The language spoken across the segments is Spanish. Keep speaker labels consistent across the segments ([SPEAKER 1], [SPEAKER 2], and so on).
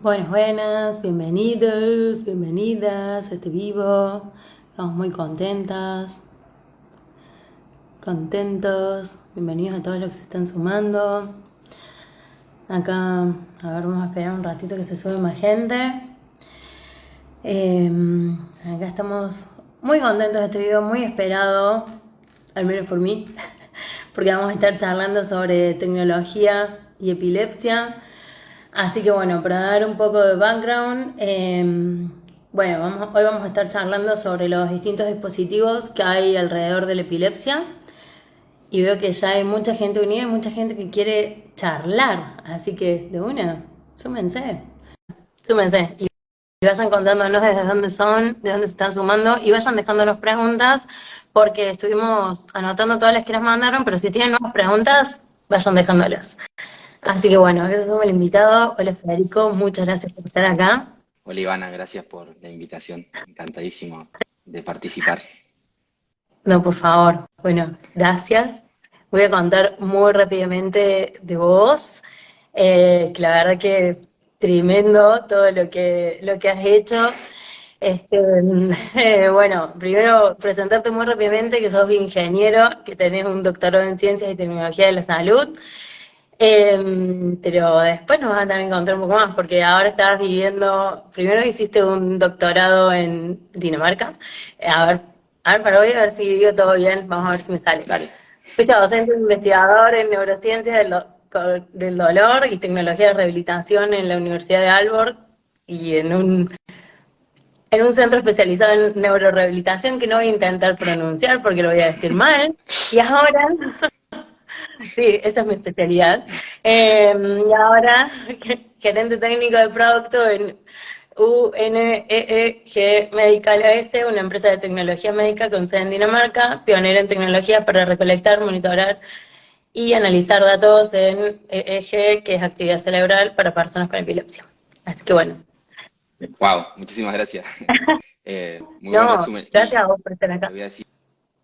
[SPEAKER 1] Buenas, buenas, bienvenidos, bienvenidas a este vivo. Estamos muy contentos. Bienvenidos a todos los que se están sumando. Acá, a ver, vamos a esperar un ratito que se sube más gente. Acá estamos muy contentos de este video, muy esperado, al menos por mí, porque vamos a estar charlando sobre tecnología y epilepsia. Así que bueno, para dar un poco de background, hoy vamos a estar charlando sobre los distintos dispositivos que hay alrededor de la epilepsia. Y veo que ya hay mucha gente unida y mucha gente que quiere charlar. Así que de una, súmense. Súmense y vayan contándonos desde dónde son, de dónde se están sumando y vayan dejándonos preguntas porque estuvimos anotando todas las que nos mandaron, pero si tienen nuevas preguntas, vayan dejándolas. Así que bueno, ese es el invitado. Hola Federico, muchas gracias por estar acá.
[SPEAKER 2] Hola Ivana, gracias por la invitación. Encantadísimo de participar.
[SPEAKER 1] No, por favor. Bueno, gracias. Voy a contar muy rápidamente de vos, que la verdad que tremendo todo lo que has hecho. Este, bueno, primero presentarte muy rápidamente que sos ingeniero, que tenés un doctorado en Ciencias y Tecnología de la Salud. Pero después nos vas a tener que contar un poco más, porque ahora estás viviendo, primero hiciste un doctorado en Dinamarca. A ver, para hoy, a ver si digo todo bien, vamos a ver si me sale.
[SPEAKER 2] Dale.
[SPEAKER 1] Fuiste docente investigador en neurociencias del dolor y tecnología de rehabilitación en la Universidad de Aalborg y en un centro especializado en neurorehabilitación que no voy a intentar pronunciar porque lo voy a decir mal. Y ahora sí, esa es mi especialidad. Y ahora, gerente técnico de producto en UNEEG Medical AS, una empresa de tecnología médica con sede en Dinamarca, pionera en tecnología para recolectar, monitorar y analizar datos en EEG, que es actividad cerebral para personas con epilepsia. Así que bueno,
[SPEAKER 2] Wow, muchísimas gracias. Muy buen
[SPEAKER 1] no,
[SPEAKER 2] resumen.
[SPEAKER 1] gracias
[SPEAKER 2] Y
[SPEAKER 1] a vos por estar
[SPEAKER 2] te
[SPEAKER 1] acá.
[SPEAKER 2] voy a decir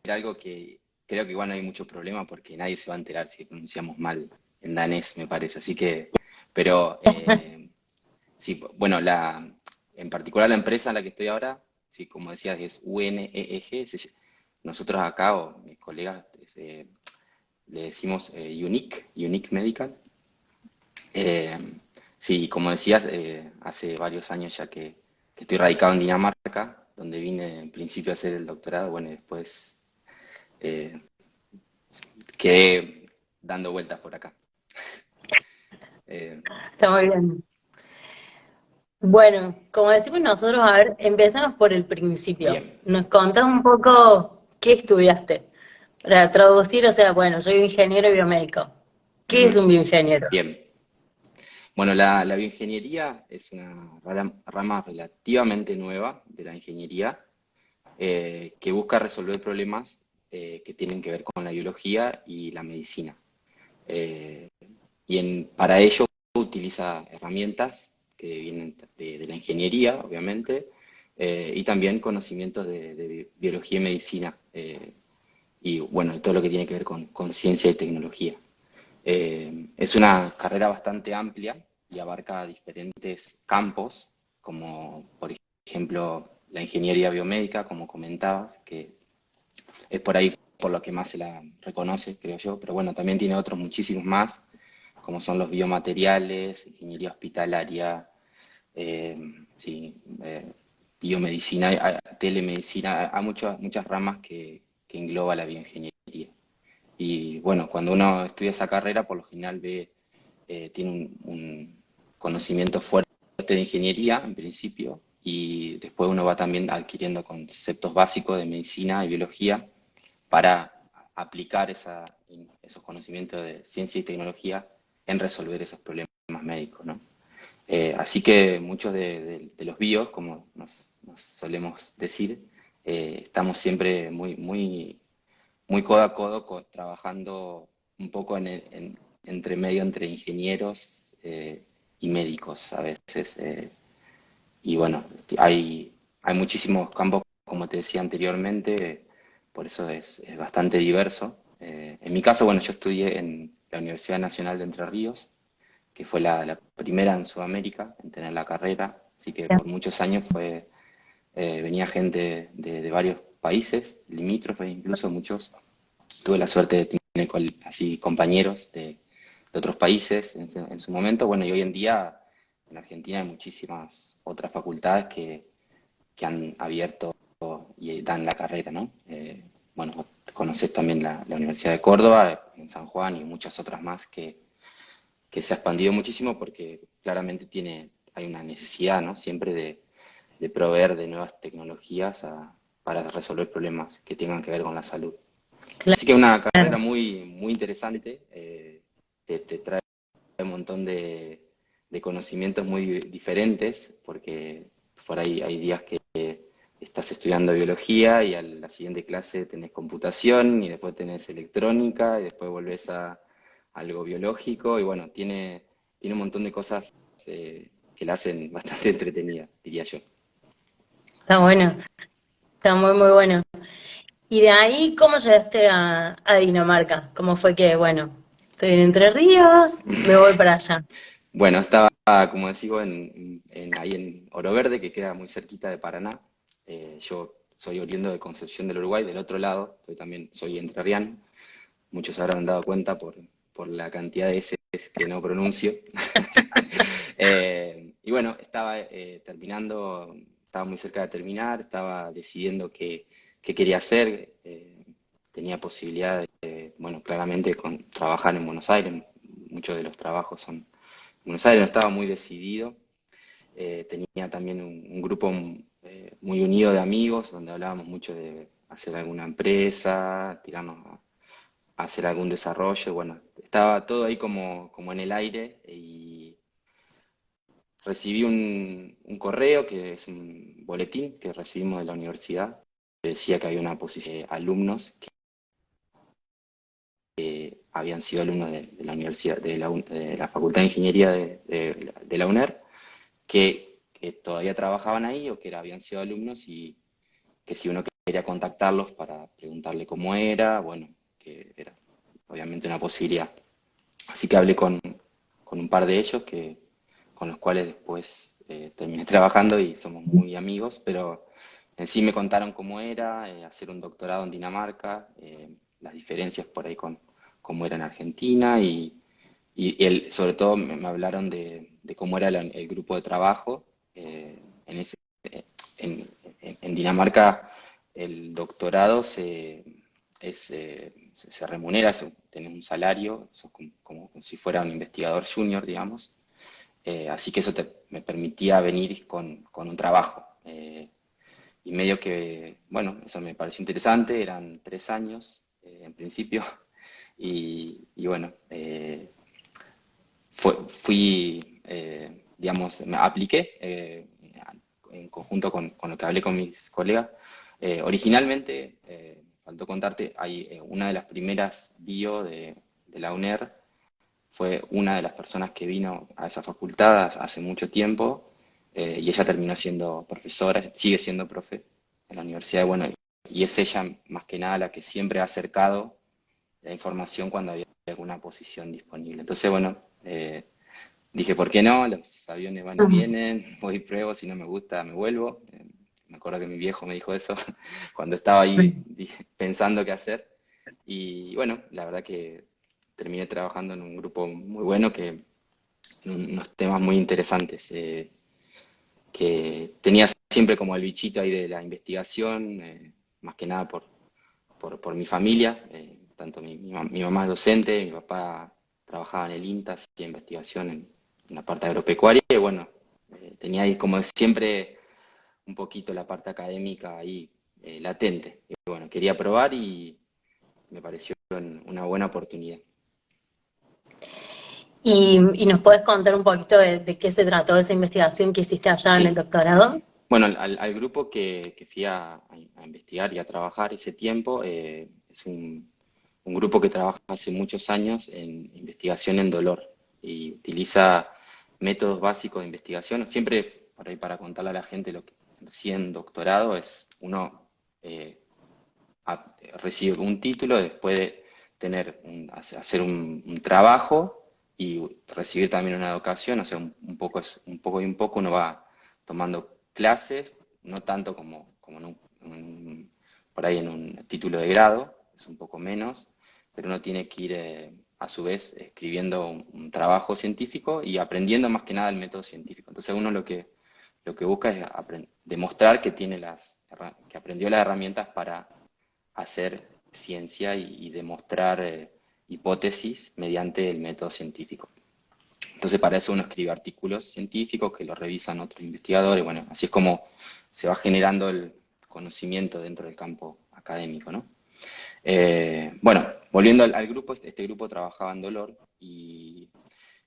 [SPEAKER 2] algo que creo que igual no hay mucho problema porque nadie se va a enterar si pronunciamos mal en danés, me parece. Así que, pero sí, bueno, en particular la empresa en la que estoy ahora, sí, como decías, es UNEEG. Nosotros acá, o mis colegas, le decimos Unique Medical. Eh, sí, como decías, hace varios años ya que estoy radicado en Dinamarca, donde vine en principio a hacer el doctorado. Bueno, y después eh, quedé dando vueltas por acá. Eh,
[SPEAKER 1] Está muy bien. Bueno, como decimos nosotros, a ver, empezamos por el principio.
[SPEAKER 2] bien.
[SPEAKER 1] ¿Nos contás un poco qué estudiaste? Para traducir, o sea, bueno, soy ingeniero biomédico. ¿Qué es
[SPEAKER 2] Ujú.
[SPEAKER 1] un bioingeniero?
[SPEAKER 2] Bien. Bueno, la bioingeniería es una rama relativamente nueva de la ingeniería, que busca resolver problemas que tienen que ver con la biología y la medicina. Eh, para ello utiliza herramientas que vienen de la ingeniería, obviamente, y también conocimientos de biología y medicina, y bueno, todo lo que tiene que ver con ciencia y tecnología. Es una carrera bastante amplia y abarca diferentes campos, como por ejemplo la ingeniería biomédica, como comentabas, que es por ahí por lo que más se la reconoce, creo yo, pero bueno, también tiene otros muchísimos más, como son los biomateriales, ingeniería hospitalaria, eh, sí, biomedicina, telemedicina, hay muchas ramas que engloba la bioingeniería. Y bueno, cuando uno estudia esa carrera, por lo general tiene un conocimiento fuerte de ingeniería en principio, y después uno va también adquiriendo conceptos básicos de medicina y biología para aplicar esos conocimientos de ciencia y tecnología en resolver esos problemas médicos, ¿no? Así que muchos de los bios, como nos solemos decir, estamos siempre muy codo a codo, trabajando un poco entre medio entre ingenieros y médicos a veces. Y bueno, hay muchísimos campos, como te decía anteriormente, por eso es bastante diverso. En mi caso, bueno, yo estudié en la Universidad Nacional de Entre Ríos, que fue la primera en Sudamérica en tener la carrera, así que por muchos años venía gente de varios países, limítrofes incluso muchos. Tuve la suerte de tener así compañeros de otros países en su momento. Bueno, y hoy en día en Argentina hay muchísimas otras facultades que han abierto y dan la carrera, ¿no? Bueno, vos conocés también la Universidad de Córdoba, en San Juan y muchas otras más que se ha expandido muchísimo porque claramente hay una necesidad, ¿no? Siempre de proveer de nuevas tecnologías para resolver problemas que tengan que ver con la salud. Así que una carrera
[SPEAKER 1] Claro.
[SPEAKER 2] muy, muy interesante, te trae un montón de conocimientos muy diferentes, porque por ahí hay días que estás estudiando biología y a la siguiente clase tenés computación y después tenés electrónica y después volvés a algo biológico y bueno, tiene un montón de cosas que la hacen bastante entretenida, diría yo.
[SPEAKER 1] Está bueno, está muy, muy bueno. Y de ahí, ¿cómo llegaste a Dinamarca? ¿Cómo fue que, bueno, estoy en Entre Ríos, me voy para allá?
[SPEAKER 2] Bueno, estaba, como decís vos, ahí en Oro Verde, que queda muy cerquita de Paraná. Yo soy oriundo de Concepción del Uruguay, del otro lado, soy entrerriano. Muchos se habrán dado cuenta por la cantidad de S que no pronuncio. Y bueno, estaba terminando, estaba muy cerca de terminar, estaba decidiendo qué quería hacer. Tenía posibilidad de, bueno, claramente trabajar en Buenos Aires. Muchos de los trabajos son en Buenos Aires, no estaba muy decidido. Tenía también un grupo muy unido de amigos, donde hablábamos mucho de hacer alguna empresa, tirarnos a hacer algún desarrollo. Bueno, estaba todo ahí como en el aire y recibí un correo que es un boletín que recibimos de la universidad, que decía que había una posición de alumnos que habían sido alumnos de la universidad, de la Facultad de Ingeniería de la UNER, que todavía trabajaban ahí o que habían sido alumnos y que si uno quería contactarlos para preguntarle cómo era, bueno, que era obviamente una posibilidad. Así que hablé con un par de ellos con los cuales después terminé trabajando y somos muy amigos, pero en sí me contaron cómo era hacer un doctorado en Dinamarca, las diferencias por ahí con cómo era en Argentina sobre todo me hablaron de cómo era el grupo de trabajo. En, ese- en- en Dinamarca el doctorado se remunera, tenés un salario, sos como si fuera un investigador junior, digamos. Así que eso me permitía venir con un trabajo. Y medio que, bueno, eso me pareció interesante, eran 3 años en principio. Y bueno, digamos, me apliqué en conjunto con lo que hablé con mis colegas. Originalmente, faltó contarte, una de las primeras bio de la UNER fue una de las personas que vino a esa facultad hace mucho tiempo y ella terminó siendo profesora, sigue siendo profe en la universidad. Bueno, y es ella más que nada la que siempre ha acercado la información cuando había alguna posición disponible. Entonces, bueno, dije, ¿por qué no? Los aviones van y vienen, voy y pruebo, si no me gusta me vuelvo. Me acuerdo que mi viejo me dijo eso cuando estaba ahí pensando qué hacer. Y bueno, la verdad que terminé trabajando en un grupo muy bueno en unos temas muy interesantes, que tenía siempre como el bichito ahí de la investigación, más que nada por mi familia, tanto mi mamá es docente, mi papá trabajaba en el INTA, hacía investigación en la parte agropecuaria, y bueno, tenía ahí como siempre un poquito la parte académica ahí latente. Y bueno, quería probar y me pareció una buena oportunidad.
[SPEAKER 1] Y nos puedes contar un poquito de qué se trató esa investigación que hiciste allá en el
[SPEAKER 2] Sí,
[SPEAKER 1] doctorado.
[SPEAKER 2] bueno, al grupo que fui a investigar y a trabajar ese tiempo, es un grupo que trabaja hace muchos años en investigación en dolor y utiliza métodos básicos de investigación. Siempre, por ahí para contarle a la gente lo que recién doctorado es uno eh, recibe un título después de hacer un trabajo y recibir también una educación, o sea, un poco y un poco uno va tomando clases, no tanto como por ahí en un título de grado, es un poco menos, pero uno tiene que ir a su vez escribiendo un trabajo científico y aprendiendo más que nada el método científico. Entonces uno lo que busca es demostrar que tiene que aprendió las herramientas para hacer ciencia y demostrar hipótesis mediante el método científico. Entonces para eso uno escribe artículos científicos que los revisan otros investigadores. Bueno, así es como se va generando el conocimiento dentro del campo académico, ¿no? Bueno, volviendo al grupo, este grupo trabajaba en dolor y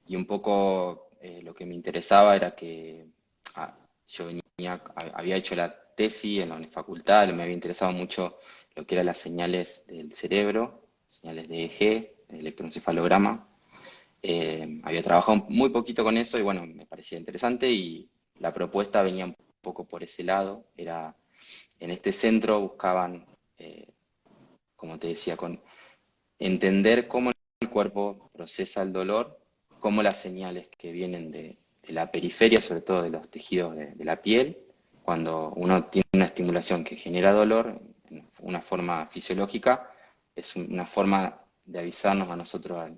[SPEAKER 2] un poco lo que me interesaba era que yo había hecho la tesis en la facultad, me había interesado mucho lo que eran las señales del cerebro, señales de EEG, electroencefalograma. Había trabajado muy poquito con eso y bueno, me parecía interesante y la propuesta venía un poco por ese lado. En este centro buscaban, como te decía, con entender cómo el cuerpo procesa el dolor, cómo las señales que vienen de la periferia, sobre todo de los tejidos de la piel, cuando uno tiene una estimulación que genera dolor, en una forma fisiológica, es una forma de avisarnos a nosotros,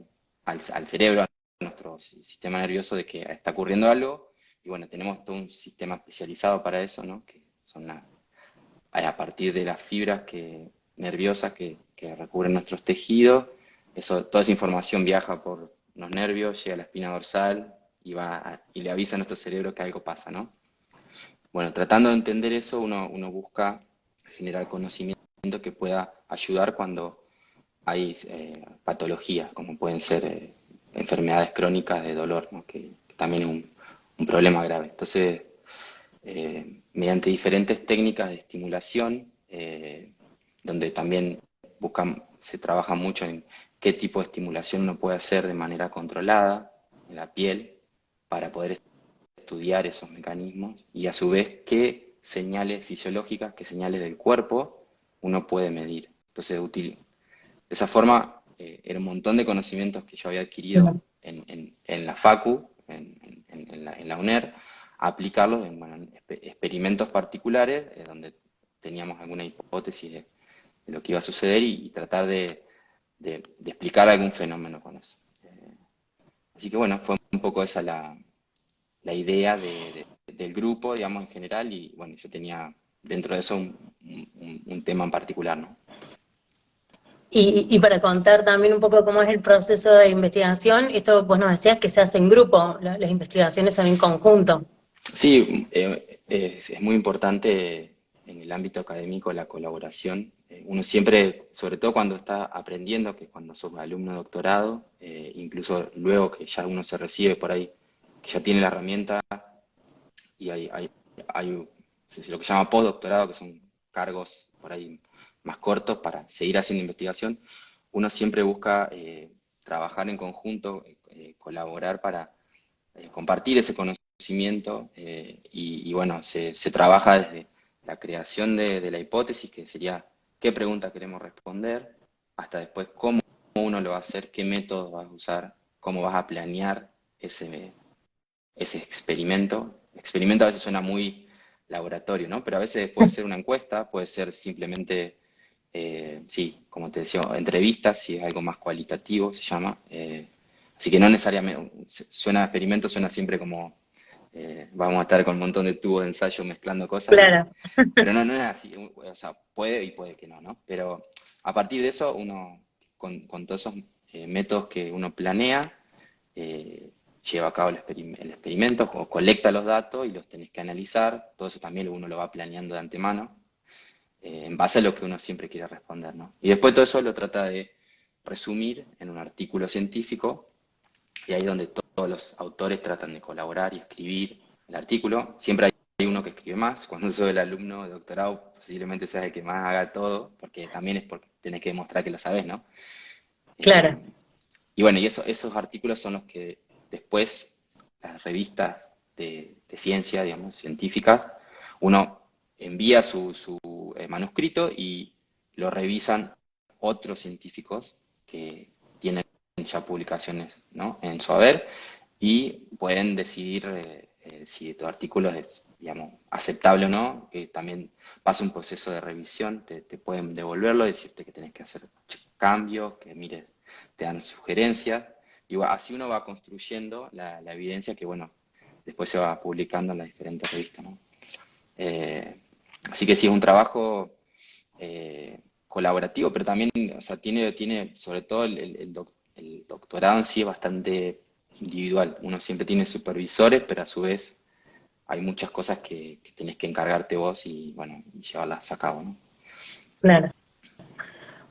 [SPEAKER 2] al cerebro, a nuestro sistema nervioso de que está ocurriendo algo, y bueno, tenemos todo un sistema especializado para eso, ¿no? Que son a partir de las fibras nerviosas que recubren nuestros tejidos, toda esa información viaja por los nervios, llega a la espina dorsal y le avisa a nuestro cerebro que algo pasa, ¿no? Bueno, tratando de entender eso, uno busca generar conocimiento que pueda ayudar cuando hay patologías, como pueden ser enfermedades crónicas de dolor, ¿no? Que también es un problema grave. Entonces, mediante diferentes técnicas de estimulación, donde también se trabaja mucho en qué tipo de estimulación uno puede hacer de manera controlada en la piel para poder estudiar esos mecanismos y a su vez qué señales fisiológicas, qué señales del cuerpo uno puede medir. Entonces, de esa forma, era un montón de conocimientos que yo había adquirido en la FACU, en la UNER, aplicarlos en, bueno, en experimentos particulares, donde teníamos alguna hipótesis de lo que iba a suceder y tratar de explicar algún fenómeno con eso. Así que bueno, fue un poco esa la idea del grupo, digamos, en general, y bueno, yo tenía dentro de eso un tema en particular, ¿no?
[SPEAKER 1] Y para contar también un poco cómo es el proceso de investigación, esto vos nos decías que se hace en grupo, las investigaciones son en conjunto.
[SPEAKER 2] Sí, es muy importante en el ámbito académico la colaboración. Uno siempre, sobre todo cuando está aprendiendo, que cuando sos alumno de doctorado, incluso luego que ya uno se recibe por ahí, que ya tiene la herramienta y hay lo que se llama postdoctorado, que son cargos por ahí más cortos para seguir haciendo investigación, uno siempre busca trabajar en conjunto, colaborar para compartir ese conocimiento y bueno, se trabaja desde la creación de la hipótesis, que sería qué pregunta queremos responder, hasta después cómo uno lo va a hacer, qué método vas a usar, cómo vas a planear ese experimento. Experimento a veces suena muy laboratorio, ¿no? Pero a veces puede ser una encuesta, puede ser simplemente, sí, como te decía, entrevistas, si es algo más cualitativo, se llama. Así que no necesariamente, suena experimento, suena siempre como vamos a estar con un montón de tubos de ensayo mezclando cosas,
[SPEAKER 1] Claro.
[SPEAKER 2] pero no es así, o sea, puede y puede que no, ¿no? Pero a partir de eso, uno, con todos esos métodos que uno planea, eh, lleva a cabo el experimento o colecta los datos y los tenés que analizar, todo eso también uno lo va planeando de antemano, en base a lo que uno siempre quiere responder, ¿no? Y después todo eso lo trata de resumir en un artículo científico y ahí es donde todos los autores tratan de colaborar y escribir el artículo. Siempre hay uno que escribe más. Cuando soy el alumno de doctorado, posiblemente seas el que más haga todo, porque también es porque tenés que demostrar que lo sabes, ¿no?
[SPEAKER 1] Claro.
[SPEAKER 2] Y bueno, y esos artículos son los que después las revistas de ciencia, digamos, científicas, uno envía su manuscrito y lo revisan otros científicos que tienen ya publicaciones, ¿no? En su haber, y pueden decidir si tu artículo es, digamos, aceptable o no, que también pasa un proceso de revisión, te pueden devolverlo, decirte que tenés que hacer cambios, que mires, te dan sugerencias, y así uno va construyendo la evidencia que, bueno, después se va publicando en las diferentes revistas, ¿no? Eh, Así que sí, es un trabajo colaborativo, pero también, o sea, tiene sobre todo el doctorado en sí es bastante individual. Uno siempre tiene supervisores, pero a su vez hay muchas cosas que tenés que encargarte vos y, bueno, y llevarlas a cabo, ¿no?
[SPEAKER 1] Claro.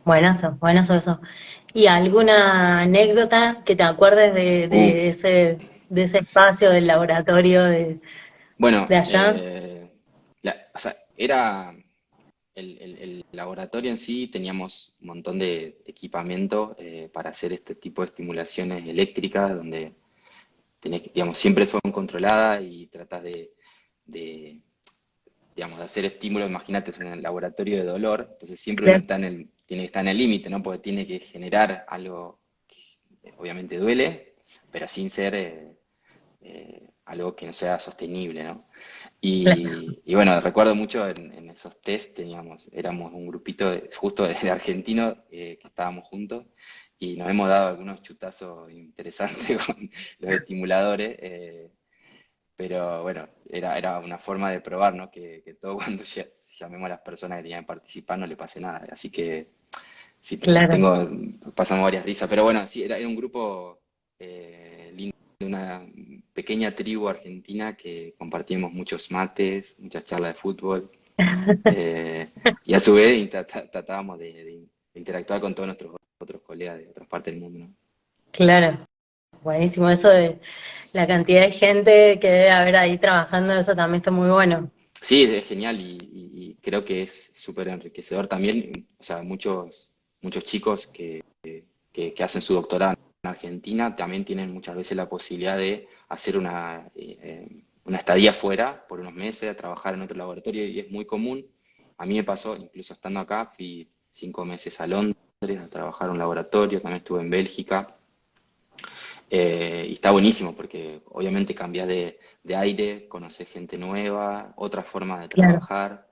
[SPEAKER 1] Buenazo eso. ¿Y alguna anécdota que te acuerdes
[SPEAKER 2] Uh,
[SPEAKER 1] de ese espacio del laboratorio
[SPEAKER 2] bueno,
[SPEAKER 1] de allá?
[SPEAKER 2] o sea, era el laboratorio en sí, teníamos un montón de equipamiento para hacer este tipo de estimulaciones eléctricas, donde digamos, siempre son controladas y tratas de, digamos, de hacer estímulos. Imagínate, es un laboratorio de dolor, entonces siempre uno
[SPEAKER 1] Claro,
[SPEAKER 2] está tiene que estar en el límite, ¿no? Porque tiene que generar algo que obviamente duele, pero sin ser algo que no sea sostenible, ¿no?
[SPEAKER 1] claro.
[SPEAKER 2] Y bueno, recuerdo mucho en esos test, éramos un grupito justo de argentinos que estábamos juntos y nos hemos dado algunos chutazos interesantes con los estimuladores, pero bueno, era una forma de probar, ¿no? Que todo cuando llamemos a las personas que tenían que participar no le pase nada. Así que sí,
[SPEAKER 1] Claro.
[SPEAKER 2] pasamos varias risas, pero bueno, sí, era un grupo lindo, de una pequeña tribu argentina que compartíamos muchos mates, muchas charlas de fútbol, eh, y a su vez tratábamos de interactuar con todos nuestros otros colegas de otras partes del mundo, ¿no?
[SPEAKER 1] Claro, buenísimo. Eso de la cantidad de gente que debe haber ahí trabajando, eso también está muy bueno.
[SPEAKER 2] Sí, es genial y creo que es súper enriquecedor también. O sea, muchos chicos que hacen su doctorado en Argentina también tienen muchas veces la posibilidad de hacer una estadía fuera por unos meses, a trabajar en otro laboratorio y es muy común. A mí me pasó, incluso estando acá, fui 5 meses a Londres a trabajar en un laboratorio, también estuve en Bélgica. Y está buenísimo porque obviamente cambias de aire, conoces gente nueva, otra forma de
[SPEAKER 1] Claro,
[SPEAKER 2] trabajar,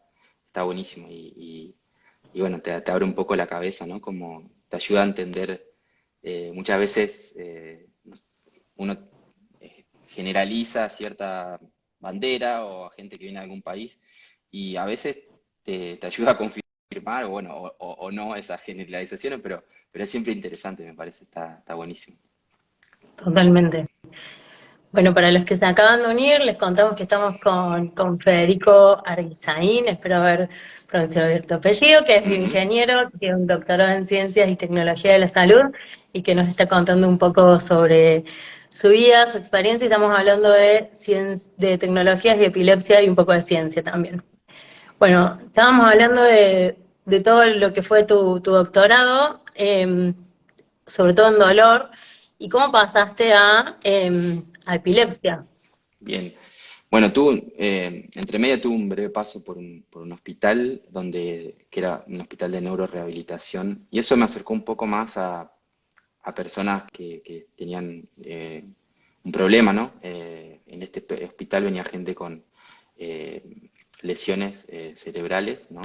[SPEAKER 2] está buenísimo y bueno, te abre un poco la cabeza, ¿no? Como te ayuda a entender, muchas veces uno generaliza cierta bandera o a gente que viene de algún país y a veces te ayuda a confirmar, o bueno, o no esas generalizaciones, pero es siempre interesante, me parece, está buenísimo.
[SPEAKER 1] totalmente. Bueno, para los que se acaban de unir, les contamos que estamos con Federico Arguizaín, espero haber pronunciado bien tu apellido, que es
[SPEAKER 2] Ujú.
[SPEAKER 1] bioingeniero, que tiene un doctorado en Ciencias y Tecnología de la Salud y que nos está contando un poco sobre su vida, su experiencia, y estamos hablando de tecnologías y epilepsia y un poco de ciencia también. Bueno, estábamos hablando de todo lo que fue tu doctorado, sobre todo en dolor, y cómo pasaste a epilepsia.
[SPEAKER 2] Bien. Bueno, entre medio tuve un breve paso por un hospital que era un hospital de neurorehabilitación y eso me acercó un poco más a personas que tenían un problema, ¿no? En este hospital venía gente con eh, lesiones cerebrales, ¿no?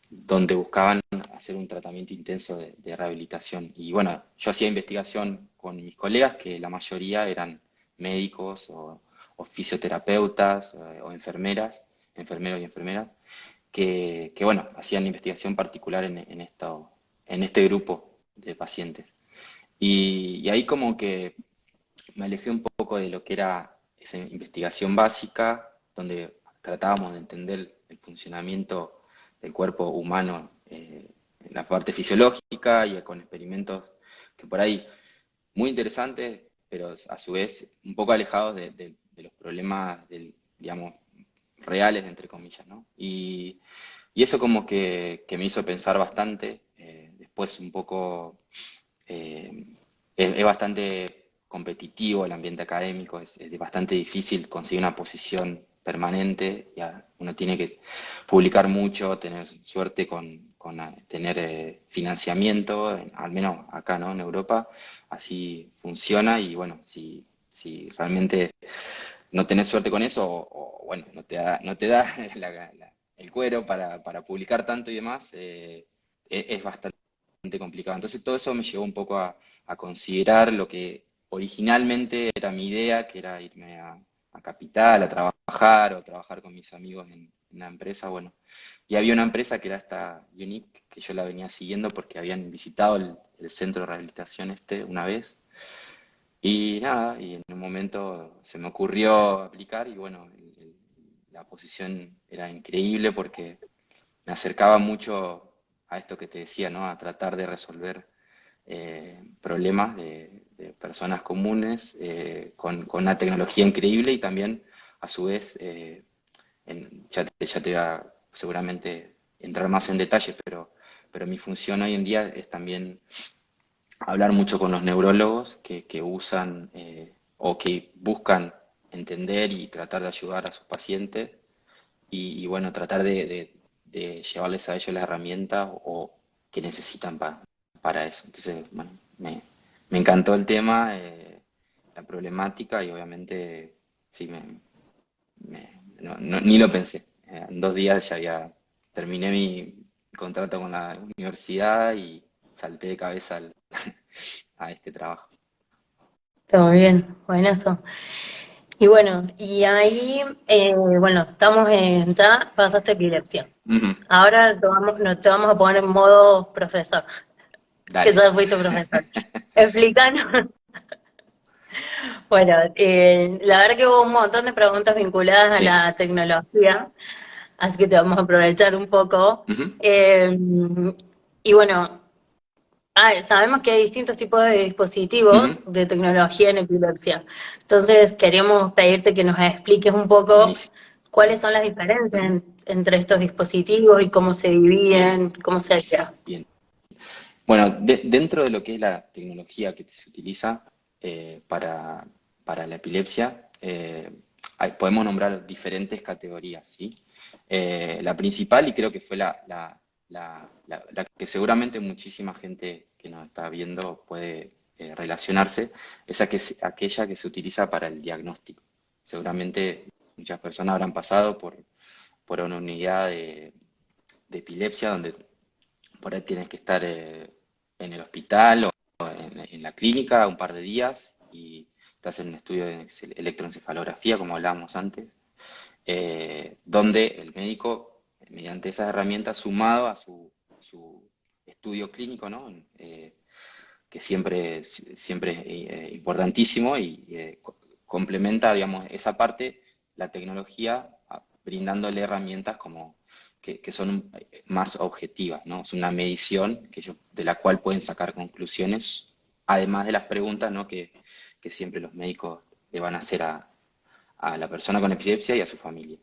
[SPEAKER 2] Donde buscaban hacer un tratamiento intenso de rehabilitación. Y bueno, yo hacía investigación con mis colegas, que la mayoría eran médicos o fisioterapeutas o enfermeros y enfermeras, bueno, hacían investigación particular en este grupo de pacientes. Y ahí como que me alejé un poco de lo que era esa investigación básica, donde tratábamos de entender el funcionamiento del cuerpo humano en la parte fisiológica y con experimentos que por ahí muy interesantes, pero a su vez un poco alejados de los problemas digamos, reales, entre comillas, ¿no? Y eso como que me hizo pensar bastante, después un poco eh, es bastante competitivo el ambiente académico, es bastante difícil conseguir una posición permanente, ya uno tiene que publicar mucho, tener suerte con tener financiamiento, al menos acá, ¿no? En Europa, así funciona y bueno, si realmente no tenés suerte con eso bueno, no te da el cuero para publicar tanto y demás, es bastante complicado. Entonces todo eso me llevó un poco a considerar lo que originalmente era mi idea, que era irme a Capital, a trabajar o trabajar con mis amigos en una empresa, bueno. Y había una empresa que era esta Unique, que yo la venía siguiendo porque habían visitado el centro de rehabilitación este una vez. Y nada, y en un momento se me ocurrió aplicar y bueno, la posición era increíble porque me acercaba mucho a esto que te decía, ¿no? A tratar de resolver problemas de personas comunes con una tecnología increíble y también, a su vez, ya te voy a seguramente entrar más en detalle, pero mi función hoy en día es también hablar mucho con los neurólogos que usan o que buscan entender y tratar de ayudar a sus pacientes y bueno, tratar de llevarles a ellos las herramientas o que necesitan para eso. Entonces, bueno, me encantó el tema, la problemática y obviamente sí, ni lo pensé. En 2 días ya terminé mi contrato con la universidad y salté de cabeza a este trabajo.
[SPEAKER 1] Está muy bien, buenazo. Y bueno, y ahí, bueno, estamos ya pasaste epilepsia.
[SPEAKER 2] Ujú.
[SPEAKER 1] Ahora te vamos a poner en modo profesor, que
[SPEAKER 2] Dale.
[SPEAKER 1] ya fuiste profesor. Explícanos. Bueno, la verdad que hubo un montón de preguntas vinculadas a
[SPEAKER 2] Sí.
[SPEAKER 1] la tecnología, así que te vamos a aprovechar un poco.
[SPEAKER 2] Ujú,
[SPEAKER 1] Eh, y bueno, sabemos que hay distintos tipos de
[SPEAKER 2] ujú.
[SPEAKER 1] dispositivos de tecnología en epilepsia. Entonces, queríamos pedirte que nos expliques un poco
[SPEAKER 2] Buenísimo.
[SPEAKER 1] cuáles son las diferencias entre estos dispositivos y cómo se
[SPEAKER 2] Bien,
[SPEAKER 1] dividen, cómo se halla.
[SPEAKER 2] bien. Bueno, dentro de lo que es la tecnología que se utiliza para la epilepsia, podemos nombrar diferentes categorías, ¿sí? La principal, y creo que fue la que seguramente muchísima gente que nos está viendo puede relacionarse, es aquella que se utiliza para el diagnóstico. Seguramente muchas personas habrán pasado por una unidad de epilepsia donde por ahí tienes que estar en el hospital o en la clínica un par de días y te hacen un estudio de electroencefalografía, como hablábamos antes, donde el médico, mediante esas herramientas, sumado a su estudio clínico, ¿no? Que siempre es importantísimo y complementa, digamos, esa parte, la tecnología, brindándole herramientas como que son más objetivas, ¿no? Es una medición de la cual pueden sacar conclusiones, además de las preguntas, ¿no? que siempre los médicos le van a hacer a la persona con epilepsia y a su familia.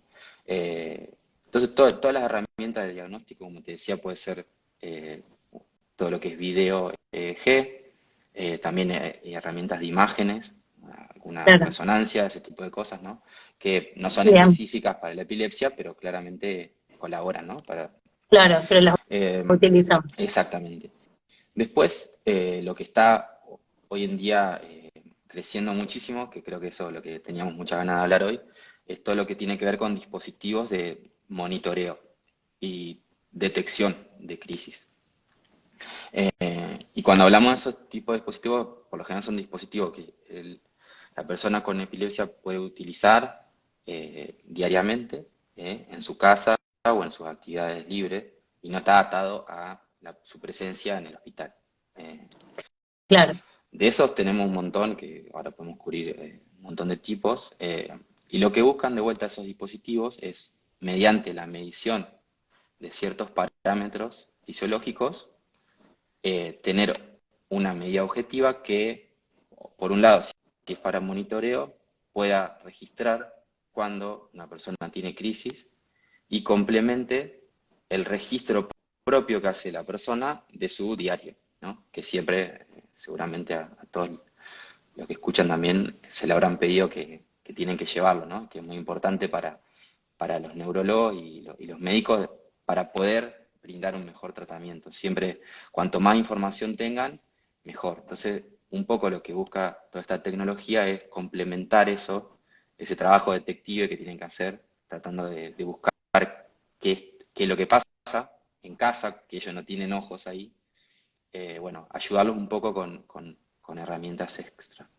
[SPEAKER 2] Entonces, todas las herramientas de diagnóstico, como te decía, puede ser todo lo que es video EEG, también herramientas de imágenes, alguna
[SPEAKER 1] Claro,
[SPEAKER 2] resonancia, ese tipo de cosas, ¿no? Que no son
[SPEAKER 1] bien,
[SPEAKER 2] específicas para la epilepsia, pero claramente colaboran, ¿no?
[SPEAKER 1] claro, pero las
[SPEAKER 2] Eh,
[SPEAKER 1] utilizamos.
[SPEAKER 2] exactamente. Después, lo que está hoy en día creciendo muchísimo, que creo que eso es lo que teníamos muchas ganas de hablar hoy, es todo lo que tiene que ver con dispositivos de monitoreo y detección de crisis. Y cuando hablamos de esos tipos de dispositivos, por lo general son dispositivos que la persona con epilepsia puede utilizar diariamente en su casa o en sus actividades libres y no está atado a su presencia en el hospital. Eh,
[SPEAKER 1] Claro,
[SPEAKER 2] de esos tenemos un montón, que ahora podemos cubrir un montón de tipos, y lo que buscan de vuelta esos dispositivos es, mediante la medición de ciertos parámetros fisiológicos, tener una medida objetiva que, por un lado, si es para monitoreo, pueda registrar cuando una persona tiene crisis y complemente el registro propio que hace la persona de su diario, ¿no? Que siempre, seguramente a todos los que escuchan también se le habrán pedido que tienen que llevarlo, ¿no? Que es muy importante para los neurólogos y los médicos para poder brindar un mejor tratamiento. Siempre, cuanto más información tengan, mejor. Entonces, un poco lo que busca toda esta tecnología es complementar eso, ese trabajo detective que tienen que hacer, tratando de buscar qué es lo que pasa en casa, que ellos no tienen ojos ahí. Bueno, ayudarlos un poco con herramientas extra.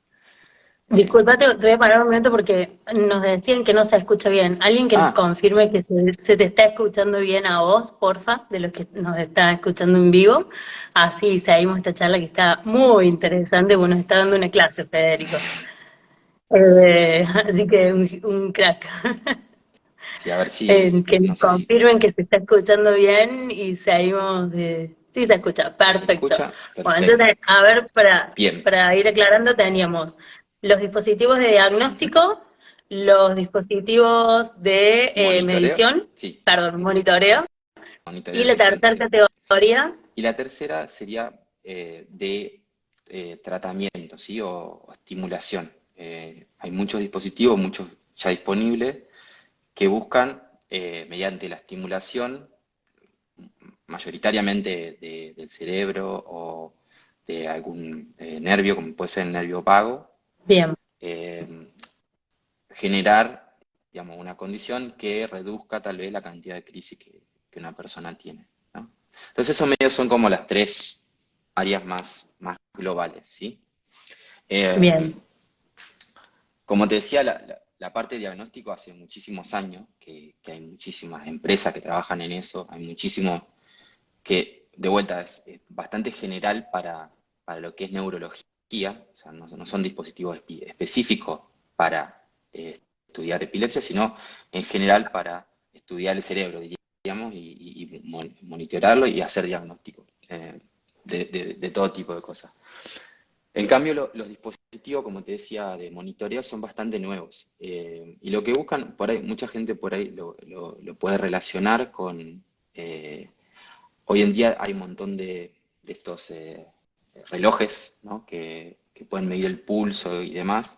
[SPEAKER 1] Disculpa, te voy a parar un momento porque nos decían que no se escucha bien. Alguien que nos
[SPEAKER 2] Ah,
[SPEAKER 1] confirme que se te está escuchando bien a vos, porfa, de los que nos están escuchando en vivo. Así seguimos esta charla que está muy interesante. Bueno, nos está dando una clase, Federico. Así que un crack.
[SPEAKER 2] sí, a ver si,
[SPEAKER 1] Que
[SPEAKER 2] no
[SPEAKER 1] nos
[SPEAKER 2] sé si
[SPEAKER 1] confirmen que se está escuchando bien y seguimos de... Sí, se escucha,
[SPEAKER 2] se
[SPEAKER 1] perfecto.
[SPEAKER 2] escucha.
[SPEAKER 1] Bueno,
[SPEAKER 2] Perfecto.
[SPEAKER 1] entonces, a ver,
[SPEAKER 2] Bien,
[SPEAKER 1] para ir aclarando, teníamos los dispositivos de
[SPEAKER 2] ujú.
[SPEAKER 1] diagnóstico, los dispositivos de
[SPEAKER 2] Monitoreo,
[SPEAKER 1] medición,
[SPEAKER 2] sí,
[SPEAKER 1] perdón, monitoreo,
[SPEAKER 2] monitoreo
[SPEAKER 1] y la
[SPEAKER 2] eficiente,
[SPEAKER 1] tercera
[SPEAKER 2] sí.
[SPEAKER 1] categoría,
[SPEAKER 2] Y la tercera sería de tratamiento, ¿sí? O estimulación. Hay muchos dispositivos, muchos ya disponibles, que buscan, mediante la estimulación, mayoritariamente del cerebro o de algún nervio, como puede ser el nervio vago,
[SPEAKER 1] bien,
[SPEAKER 2] eh, generar, digamos, una condición que reduzca tal vez la cantidad de crisis que una persona tiene, ¿no? Entonces, esos medios son como las tres áreas más globales, ¿sí? Eh,
[SPEAKER 1] bien,
[SPEAKER 2] Como te decía, la parte de diagnóstico hace muchísimos años que hay muchísimas empresas que trabajan en eso, hay muchísimo que, de vuelta, es bastante general para lo que es neurología, o sea, no son dispositivos específicos para estudiar epilepsia, sino en general para estudiar el cerebro, diríamos, y monitorearlo y hacer diagnóstico de todo tipo de cosas. En cambio, los dispositivos, como te decía, de monitoreo son bastante nuevos. Y lo que buscan, por ahí, mucha gente por ahí lo puede relacionar con... hoy en día hay un montón de estos relojes, ¿no? Que pueden medir el pulso y demás.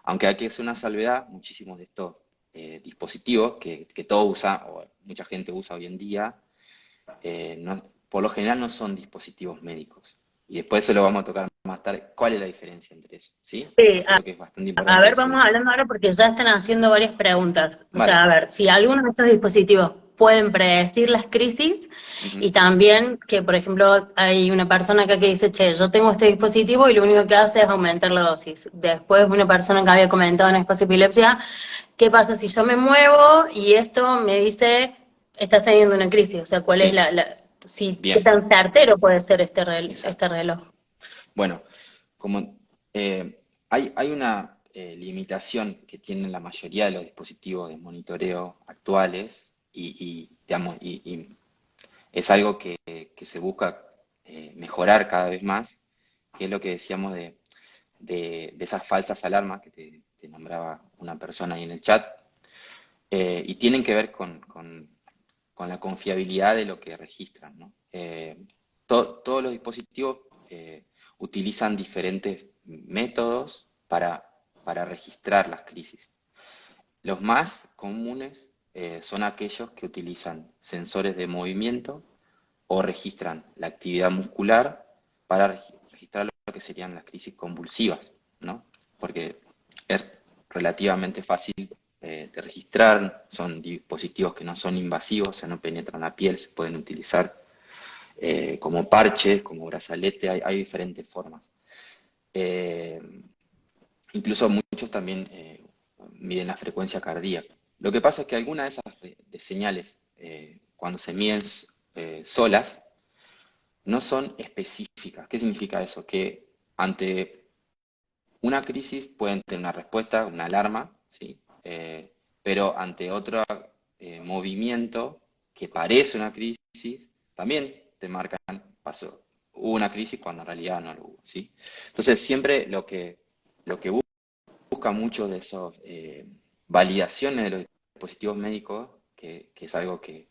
[SPEAKER 2] Aunque hay que hacer una salvedad, muchísimos de estos dispositivos que todo usa, o mucha gente usa hoy en día, por lo general no son dispositivos médicos. Y después eso lo vamos a tocar más tarde. ¿Cuál es la diferencia entre eso? ¿Sí?
[SPEAKER 1] sí.
[SPEAKER 2] Eso creo que es bastante
[SPEAKER 1] A
[SPEAKER 2] importante
[SPEAKER 1] ver, vamos
[SPEAKER 2] decirlo.
[SPEAKER 1] hablando ahora porque ya están haciendo varias preguntas. O
[SPEAKER 2] Vale.
[SPEAKER 1] sea, a ver, si alguno de estos dispositivos pueden predecir las crisis
[SPEAKER 2] Ujú.
[SPEAKER 1] y también que, por ejemplo, hay una persona acá que dice, che, yo tengo este dispositivo y lo único que hace es aumentar la dosis. Después, una persona que había comentado en espacio epilepsia, ¿qué pasa si yo me muevo y esto me dice, estás teniendo una crisis? O sea, ¿cuál es
[SPEAKER 2] Sí,
[SPEAKER 1] si, qué
[SPEAKER 2] bien,
[SPEAKER 1] tan certero puede ser este
[SPEAKER 2] exacto.
[SPEAKER 1] reloj?
[SPEAKER 2] Bueno, como hay una limitación que tienen la mayoría de los dispositivos de monitoreo actuales digamos, y es algo que se busca mejorar cada vez más, que es lo que decíamos de esas falsas alarmas que te nombraba una persona ahí en el chat, y tienen que ver con la confiabilidad de lo que registran, ¿no? Todos los dispositivos utilizan diferentes métodos para registrar las crisis. Los más comunes son aquellos que utilizan sensores de movimiento o registran la actividad muscular para registrar lo que serían las crisis convulsivas, ¿no? Porque es relativamente fácil de registrar, son dispositivos que no son invasivos, o sea, no penetran la piel, se pueden utilizar como parches, como brazalete, hay diferentes formas. Eh, Incluso muchos también miden la frecuencia cardíaca. Lo que pasa es que algunas de esas de señales, cuando se miden solas, no son específicas. ¿Qué significa eso? Que ante una crisis pueden tener una respuesta, una alarma, ¿sí? Pero ante otro movimiento que parece una crisis, también te marcan, pasó, hubo una crisis cuando en realidad no lo hubo, ¿sí? Entonces siempre lo que busca mucho de esos validaciones de los dispositivos médicos, que es algo que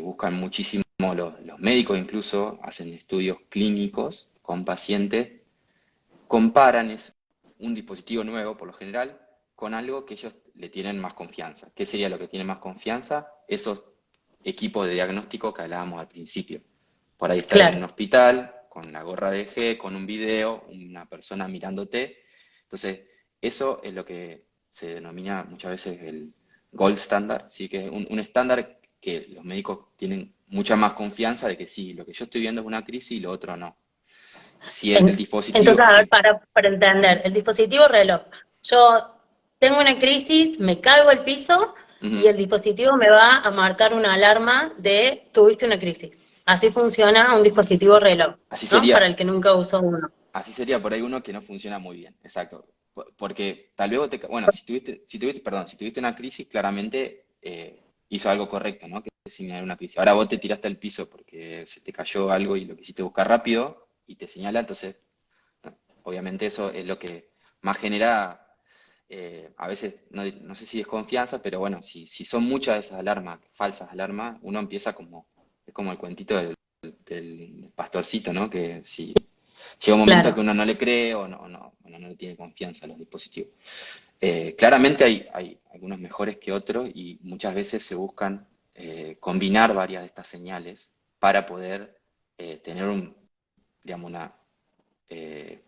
[SPEAKER 2] buscan muchísimo los médicos, incluso hacen estudios clínicos con pacientes, comparan un dispositivo nuevo por lo general con algo que ellos le tienen más confianza. ¿Qué sería lo que tiene más confianza? Esos equipos de diagnóstico que hablábamos al principio. Por ahí estar en un
[SPEAKER 1] Claro.
[SPEAKER 2] hospital, con la gorra de G, con un video, una persona mirándote. Entonces, eso es lo que se denomina muchas veces el gold standard, ¿sí? Que es un estándar que los médicos tienen mucha más confianza de que sí, lo que yo estoy viendo es una crisis y lo otro no. Si el
[SPEAKER 1] Entonces,
[SPEAKER 2] dispositivo,
[SPEAKER 1] a ver,
[SPEAKER 2] sí.
[SPEAKER 1] para entender, el dispositivo reloj. Yo tengo una crisis, me caigo al piso y
[SPEAKER 2] Ujú.
[SPEAKER 1] el dispositivo me va a marcar una alarma de tuviste una crisis. Así funciona un dispositivo reloj,
[SPEAKER 2] Así
[SPEAKER 1] ¿no? Para
[SPEAKER 2] sería,
[SPEAKER 1] el que nunca usó uno.
[SPEAKER 2] así sería por ahí uno que no funciona muy bien, exacto. Porque tal vez bueno, si tuviste una crisis, claramente hizo algo correcto, ¿no? Que es señalar una crisis. Ahora vos te tiraste al piso porque se te cayó algo y lo quisiste buscar rápido y te señala, entonces, no, obviamente eso es lo que más genera, a veces, no sé si desconfianza, pero bueno, si son muchas de esas alarmas, falsas alarmas, uno empieza como, es como el cuentito del pastorcito, ¿no? Que si llega un momento que
[SPEAKER 1] Claro,
[SPEAKER 2] uno no le cree o no le tiene confianza a los dispositivos. Claramente hay algunos mejores que otros y muchas veces se buscan combinar varias de estas señales para poder tener digamos, eh,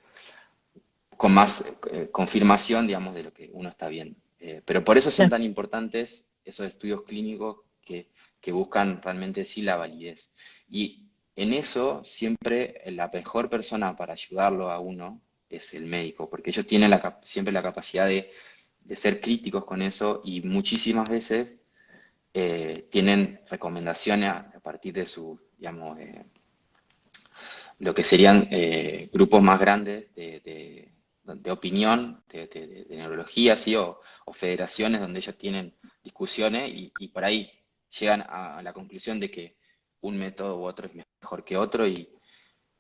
[SPEAKER 2] con más confirmación, digamos, de lo que uno está viendo. Pero por eso son
[SPEAKER 1] claro.
[SPEAKER 2] tan importantes esos estudios clínicos que buscan realmente sí la validez. Y en eso siempre la mejor persona para ayudarlo a uno es el médico, porque ellos tienen siempre la capacidad de ser críticos con eso y muchísimas veces tienen recomendaciones a partir de su, digamos, lo que serían grupos más grandes de opinión, de neurología, ¿sí? O federaciones donde ellos tienen discusiones y por ahí llegan a la conclusión de que un método u otro es mejor que otro y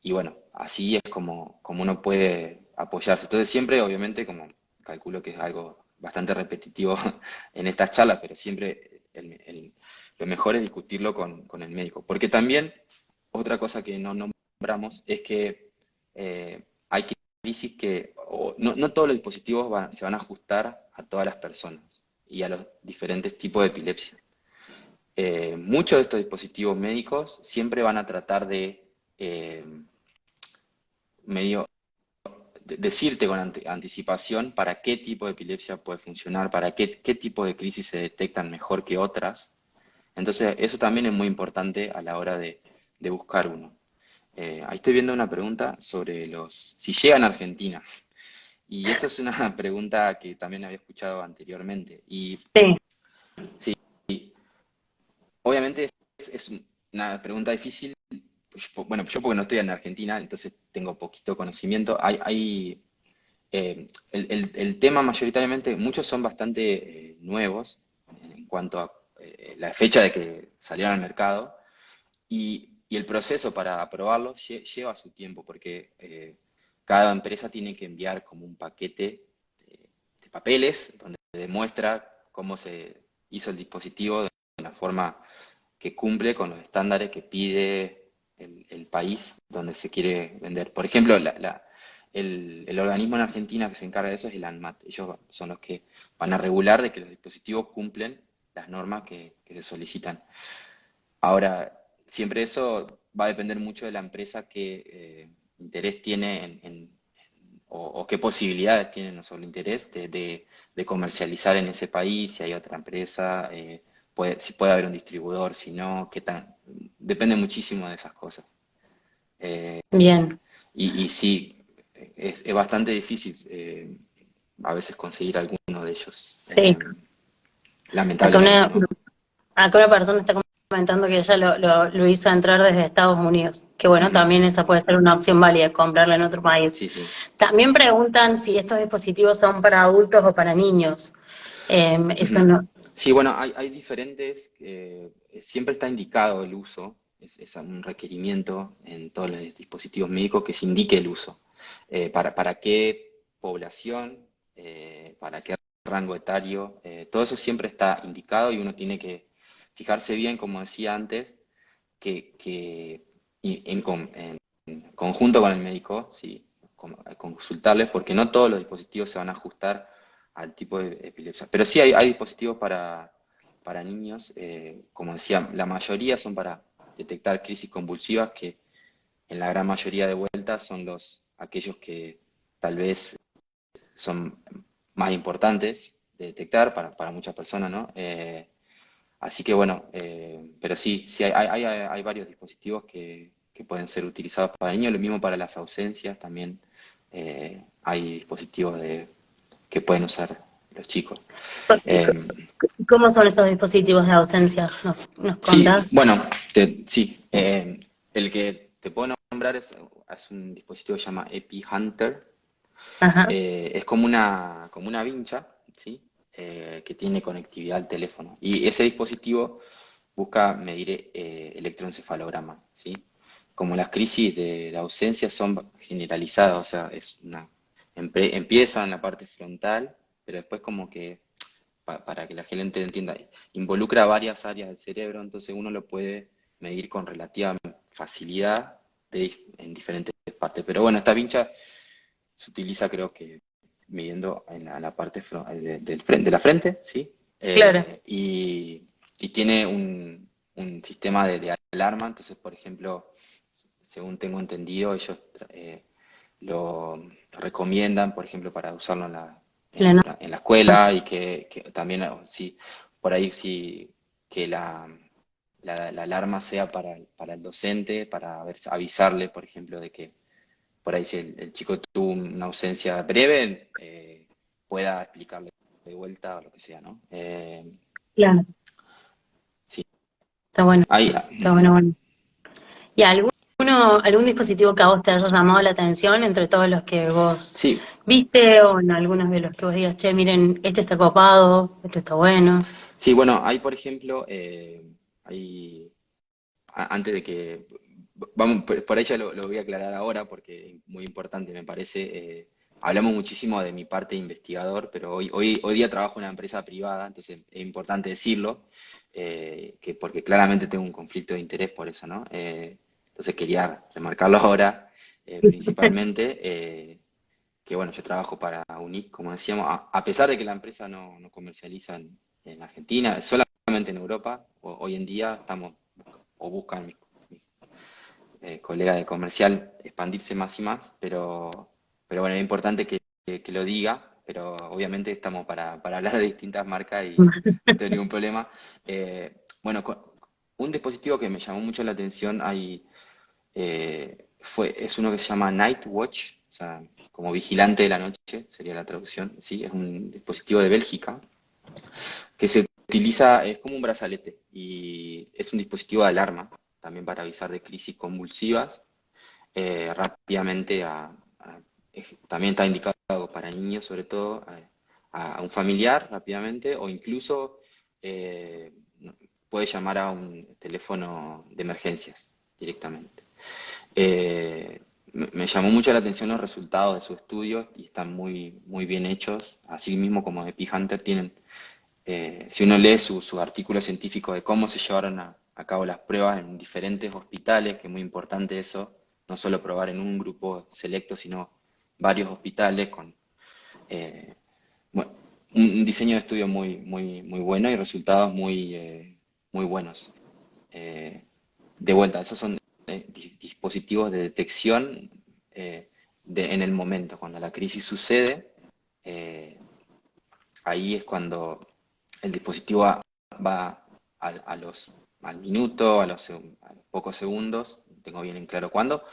[SPEAKER 2] bueno, así es como uno puede apoyarse. Entonces siempre, obviamente, como calculo que es algo bastante repetitivo en estas charlas, pero siempre lo mejor es discutirlo con el médico. Porque también otra cosa que no nombramos es que hay crisis que no todos los dispositivos se van a ajustar a todas las personas y a los diferentes tipos de epilepsia. Muchos de estos dispositivos médicos siempre van a tratar de medio decirte con anticipación para qué tipo de epilepsia puede funcionar, para qué tipo de crisis se detectan mejor que otras. Entonces, eso también es muy importante a la hora de buscar uno. Ahí estoy viendo una pregunta sobre si llegan a Argentina. Y esa es una pregunta que también había escuchado anteriormente. Y
[SPEAKER 1] Sí,
[SPEAKER 2] sí, obviamente es una pregunta difícil. Bueno, yo porque no estoy en Argentina, entonces tengo poquito conocimiento. El tema mayoritariamente, muchos son bastante nuevos en cuanto a la fecha de que salieron al mercado y el proceso para aprobarlos lleva su tiempo porque cada empresa tiene que enviar como un paquete de papeles donde demuestra cómo se hizo el dispositivo de una forma que cumple con los estándares que pide el país donde se quiere vender. Por ejemplo, el organismo en Argentina que se encarga de eso es el ANMAT. Ellos son los que van a regular de que los dispositivos cumplen las normas que se solicitan. Ahora, siempre eso va a depender mucho de la empresa qué interés tiene o qué posibilidades tiene, no solo interés, de comercializar en ese país, si hay otra empresa, si puede haber un distribuidor, si no, qué tan. Depende muchísimo de esas cosas.
[SPEAKER 1] bien.
[SPEAKER 2] Y sí, es bastante difícil a veces conseguir alguno de ellos,
[SPEAKER 1] Sí. Acá
[SPEAKER 2] lamentablemente,
[SPEAKER 1] una,
[SPEAKER 2] ¿no?
[SPEAKER 1] acá una persona está comentando que ella lo hizo entrar desde Estados Unidos. Que bueno,
[SPEAKER 2] Ujú.
[SPEAKER 1] también esa puede ser una opción válida, comprarla en otro país.
[SPEAKER 2] Sí, sí.
[SPEAKER 1] También preguntan si estos dispositivos son para adultos o para niños. Eso
[SPEAKER 2] Ujú.
[SPEAKER 1] no.
[SPEAKER 2] Sí, bueno, hay diferentes, siempre está indicado el uso, es un requerimiento en todos los dispositivos médicos que se indique el uso. Para qué población, para qué rango etario, todo eso siempre está indicado y uno tiene que fijarse bien, como decía antes, que en conjunto con el médico, sí, consultarles, porque no todos los dispositivos se van a ajustar al tipo de epilepsia. Pero sí hay dispositivos para niños, como decía, la mayoría son para detectar crisis convulsivas, que en la gran mayoría de vueltas son aquellos que tal vez son más importantes de detectar para muchas personas, ¿no? Así que bueno, pero sí, sí hay varios dispositivos que pueden ser utilizados para niños, lo mismo para las ausencias también hay dispositivos que pueden usar los chicos. Eh,
[SPEAKER 1] ¿Cómo son esos dispositivos de ausencias? ¿Nos
[SPEAKER 2] sí,
[SPEAKER 1] contás?
[SPEAKER 2] bueno, sí, el que te puedo nombrar es un dispositivo que se llama Epi Hunter.
[SPEAKER 1] Ajá,
[SPEAKER 2] Es como una vincha, ¿sí? Que tiene conectividad al teléfono. Y ese dispositivo busca medir electroencefalograma, ¿sí? Como las crisis de la ausencia son generalizadas, o sea, empieza en la parte frontal, pero después como que, para que la gente entienda, involucra varias áreas del cerebro, entonces uno lo puede medir con relativa facilidad en diferentes partes. Pero bueno, esta vincha se utiliza creo que midiendo en la parte del frente, de la frente, ¿sí?
[SPEAKER 1] claro.
[SPEAKER 2] Y tiene un sistema de alarma, entonces, por ejemplo, según tengo entendido, ellos lo recomiendan, por ejemplo, para usarlo
[SPEAKER 1] La
[SPEAKER 2] en la escuela
[SPEAKER 1] noche.
[SPEAKER 2] y que también, sí, por ahí sí, que la alarma sea para el docente, para avisarle, por ejemplo, de que por ahí si el chico tuvo una ausencia breve, pueda explicarle de vuelta o lo que sea, ¿no?
[SPEAKER 1] Claro,
[SPEAKER 2] Sí,
[SPEAKER 1] está bueno,
[SPEAKER 2] hay,
[SPEAKER 1] está bueno, bueno. ¿Y algún dispositivo que a vos te haya llamado la atención entre todos los que vos
[SPEAKER 2] sí,
[SPEAKER 1] viste o en algunos de los que vos digas, che, miren, este está copado, este está bueno?
[SPEAKER 2] sí, bueno, hay por ejemplo, antes de que, vamos, por ahí ya lo voy a aclarar ahora porque es muy importante, me parece. Hablamos muchísimo de mi parte de investigador, pero hoy día trabajo en una empresa privada, entonces es importante decirlo, porque claramente tengo un conflicto de interés por eso, ¿no? Entonces quería remarcarlo ahora, principalmente, que bueno, yo trabajo para UNIC, como decíamos, a pesar de que la empresa no comercializa en Argentina, es solamente en Europa, hoy en día estamos o buscan mis colegas de comercial expandirse más y más, pero bueno, es importante que lo diga, pero obviamente estamos para hablar de distintas marcas y no tengo ningún problema. Bueno, un dispositivo que me llamó mucho la atención es uno que se llama Night Watch, o sea, como vigilante de la noche, sería la traducción, ¿sí? Es un dispositivo de Bélgica que se utiliza, es como un brazalete y es un dispositivo de alarma también para avisar de crisis convulsivas rápidamente también está indicado para niños sobre todo, a un familiar rápidamente o incluso eh, puede llamar a un teléfono de emergencias directamente. Me llamó mucho la atención los resultados de sus estudios y están muy bien hechos, así mismo como de P-Hunter tienen si uno lee su artículo científico de cómo se llevaron a cabo las pruebas en diferentes hospitales, que es muy importante eso, no solo probar en un grupo selecto, sino varios hospitales con eh, bueno, un diseño de estudio muy bueno y resultados muy buenos. Eh, de vuelta, esos son dispositivos de detección en el momento, cuando la crisis sucede, eh, ahí es cuando el dispositivo va al minuto, a los pocos segundos, no tengo bien en claro cuándo,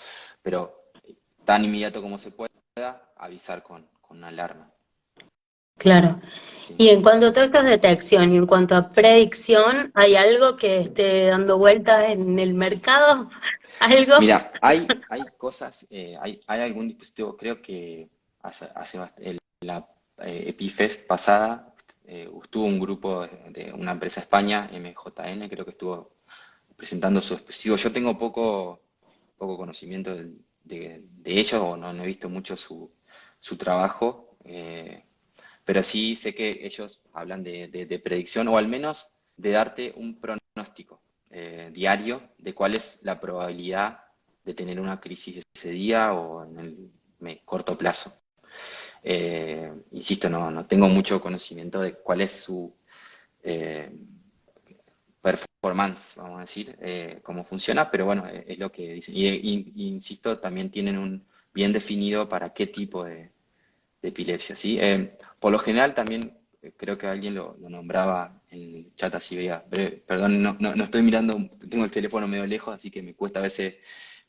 [SPEAKER 2] pero tan inmediato como se pueda, avisar con una alarma.
[SPEAKER 1] Claro.
[SPEAKER 2] Sí,
[SPEAKER 1] Y en cuanto a todo esto es detección y en cuanto a
[SPEAKER 2] sí.
[SPEAKER 1] predicción, ¿hay algo que esté dando vueltas en el mercado? ¿Algo?
[SPEAKER 2] Mira, hay cosas, hay algún dispositivo, creo que la EpiFest pasada estuvo un grupo de una empresa España, MJN, creo que estuvo presentando su dispositivo. Yo tengo poco conocimiento de ellos o no he visto mucho su trabajo, pero sí sé que ellos hablan de predicción o al menos de darte un pronóstico diario de cuál es la probabilidad de tener una crisis ese día o en el corto plazo. Insisto, no tengo mucho conocimiento de cuál es su eh, performance, vamos a decir, cómo funciona, pero bueno, es lo que dicen. Insisto, también tienen un bien definido para qué tipo de epilepsia, ¿sí? Por lo general también, creo que alguien lo nombraba en el chat, así veía, perdón, no estoy mirando, tengo el teléfono medio lejos, así que me cuesta a veces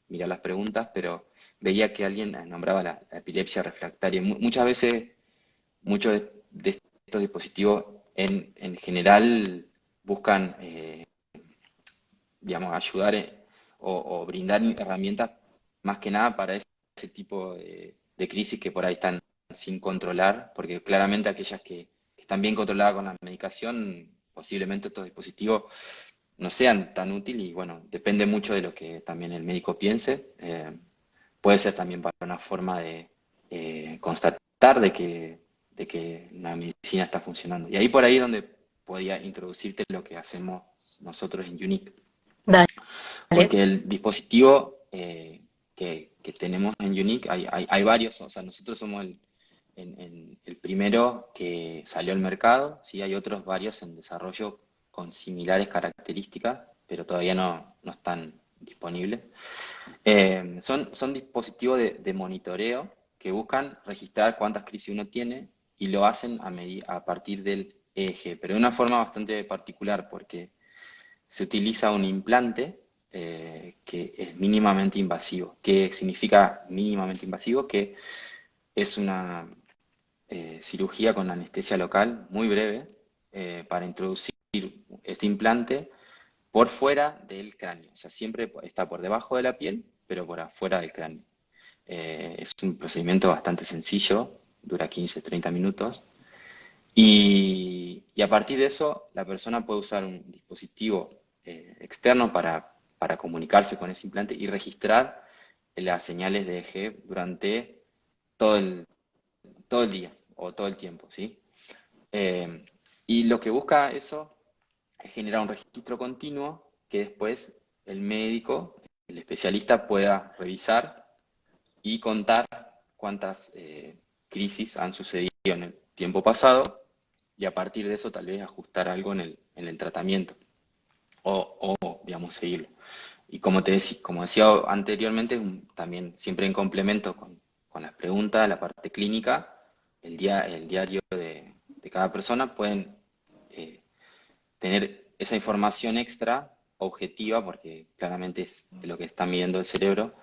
[SPEAKER 2] mirar las preguntas, pero veía que alguien nombraba la epilepsia refractaria. Muchas veces, muchos de estos dispositivos en general buscan, digamos, ayudar o brindar herramientas más que nada para ese tipo de crisis que por ahí están sin controlar, porque claramente aquellas que están bien controladas con la medicación, posiblemente estos dispositivos no sean tan útiles y bueno, depende mucho de lo que también el médico piense. Puede ser también para una forma de constatar de que la medicina está funcionando. Y ahí por ahí es donde podía introducirte lo que hacemos nosotros en Unique.
[SPEAKER 1] Dale.
[SPEAKER 2] Porque el dispositivo que tenemos en Unique, hay varios, o sea, nosotros somos el primero que salió al mercado, sí, hay otros varios en desarrollo con similares características, pero todavía no están disponibles. Son dispositivos de monitoreo que buscan registrar cuántas crisis uno tiene y lo hacen a partir del EEG, pero de una forma bastante particular porque se utiliza un implante que es mínimamente invasivo. ¿Qué significa mínimamente invasivo? Que es una cirugía con anestesia local muy breve para introducir este implante por fuera del cráneo. O sea, siempre está por debajo de la piel, pero por afuera del cráneo. Es un procedimiento bastante sencillo, dura 15-30 minutos. Y a partir de eso, la persona puede usar un dispositivo externo para comunicarse con ese implante y registrar las señales de EEG durante todo todo el día o todo el tiempo, ¿sí? Eh, y lo que busca eso es generar un registro continuo que después el médico, el especialista, pueda revisar y contar cuántas crisis han sucedido en el tiempo pasado y a partir de eso tal vez ajustar algo en el tratamiento digamos, seguirlo. Y como decía anteriormente, también siempre en complemento con las preguntas, la parte clínica, el diario de cada persona, pueden eh, tener esa información extra objetiva, porque claramente es lo que está midiendo el cerebro,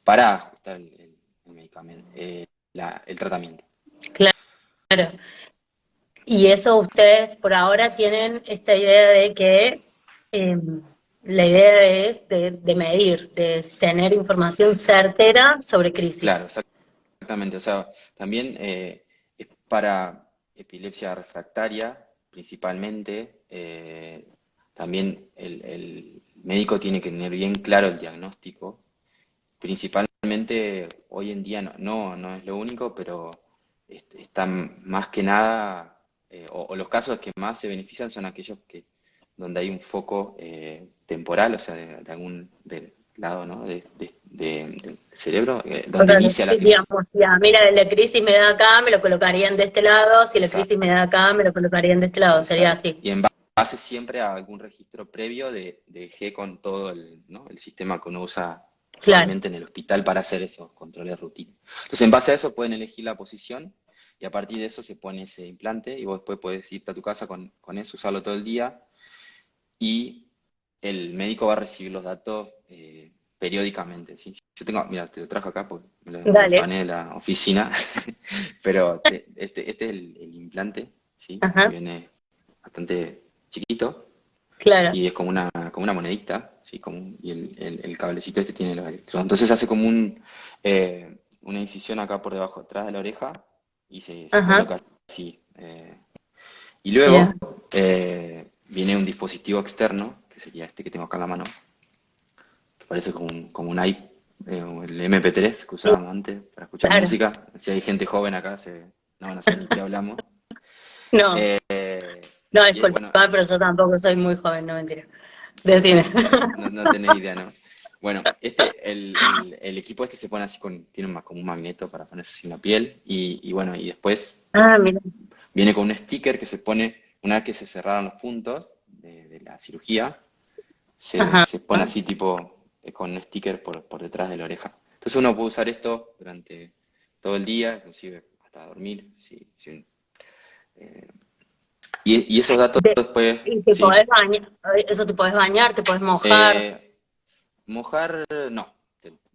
[SPEAKER 2] para ajustar el medicamento, el tratamiento.
[SPEAKER 1] Claro. Y eso ustedes por ahora tienen esta idea de que eh, la idea es de medir, de tener información certera sobre
[SPEAKER 2] Claro,
[SPEAKER 1] crisis.
[SPEAKER 2] exactamente. O sea, también es para epilepsia refractaria, principalmente. También el médico tiene que tener bien claro el diagnóstico. Principalmente hoy en día no es lo único, pero están más que nada, o los casos que más se benefician son aquellos donde hay un foco temporal, o sea, de algún del lado, ¿no? Del cerebro, donde
[SPEAKER 1] Claro,
[SPEAKER 2] inicia la
[SPEAKER 1] sí,
[SPEAKER 2] crisis.
[SPEAKER 1] digamos, ya, mira, la crisis me da acá, me lo colocarían de este lado, si la crisis me
[SPEAKER 2] Exacto,
[SPEAKER 1] da acá, me lo colocarían de este lado, sería
[SPEAKER 2] exacto.
[SPEAKER 1] así.
[SPEAKER 2] Y en base siempre a algún registro previo de G con todo ¿no? el sistema que uno usa
[SPEAKER 1] Claro,
[SPEAKER 2] usualmente en el hospital para hacer esos controles rutina. Entonces, en base a eso pueden elegir la posición y a partir de eso se pone ese implante y vos después puedes irte a tu casa con eso, usarlo todo el día y el médico va a recibir los datos periódicamente. ¿Sí? Yo tengo, mira, te lo trajo acá porque me lo
[SPEAKER 1] dale,
[SPEAKER 2] afané de la oficina, pero este es el implante, ¿sí? Que
[SPEAKER 1] ajá,
[SPEAKER 2] viene bastante chiquito
[SPEAKER 1] claro,
[SPEAKER 2] y es como una monedita, ¿sí? Y el cablecito este tiene los electrodos. Entonces hace como una incisión acá por debajo, atrás de la oreja y se
[SPEAKER 1] ajá,
[SPEAKER 2] coloca así. Y
[SPEAKER 1] mira,
[SPEAKER 2] luego viene un dispositivo externo, que sería este que tengo acá en la mano, que parece como un el MP3 que
[SPEAKER 1] sí,
[SPEAKER 2] usábamos antes para escuchar
[SPEAKER 1] claro,
[SPEAKER 2] música. Si hay gente joven acá, no van a saber ni qué hablamos.
[SPEAKER 1] no,
[SPEAKER 2] Eh,
[SPEAKER 1] no,
[SPEAKER 2] bueno,
[SPEAKER 1] disculpa, pero yo tampoco soy muy joven, no mentira,
[SPEAKER 2] sí,
[SPEAKER 1] decime.
[SPEAKER 2] no tenés idea, ¿no? Bueno, el equipo este se pone así tiene como un magneto para ponerse así en la piel y bueno, y después
[SPEAKER 1] Ah, mira.
[SPEAKER 2] viene con un sticker que se pone, una vez que se cerraron los puntos de la cirugía,
[SPEAKER 1] Ajá.
[SPEAKER 2] se pone así tipo con un sticker por detrás de la oreja. Entonces uno puede usar esto durante todo el día, inclusive hasta dormir. Eh, y esos datos
[SPEAKER 1] Te-
[SPEAKER 2] después,
[SPEAKER 1] y te podés
[SPEAKER 2] sí.
[SPEAKER 1] bañar, eso te podés bañar, te podés mojar.
[SPEAKER 2] Eh, Mojar, no.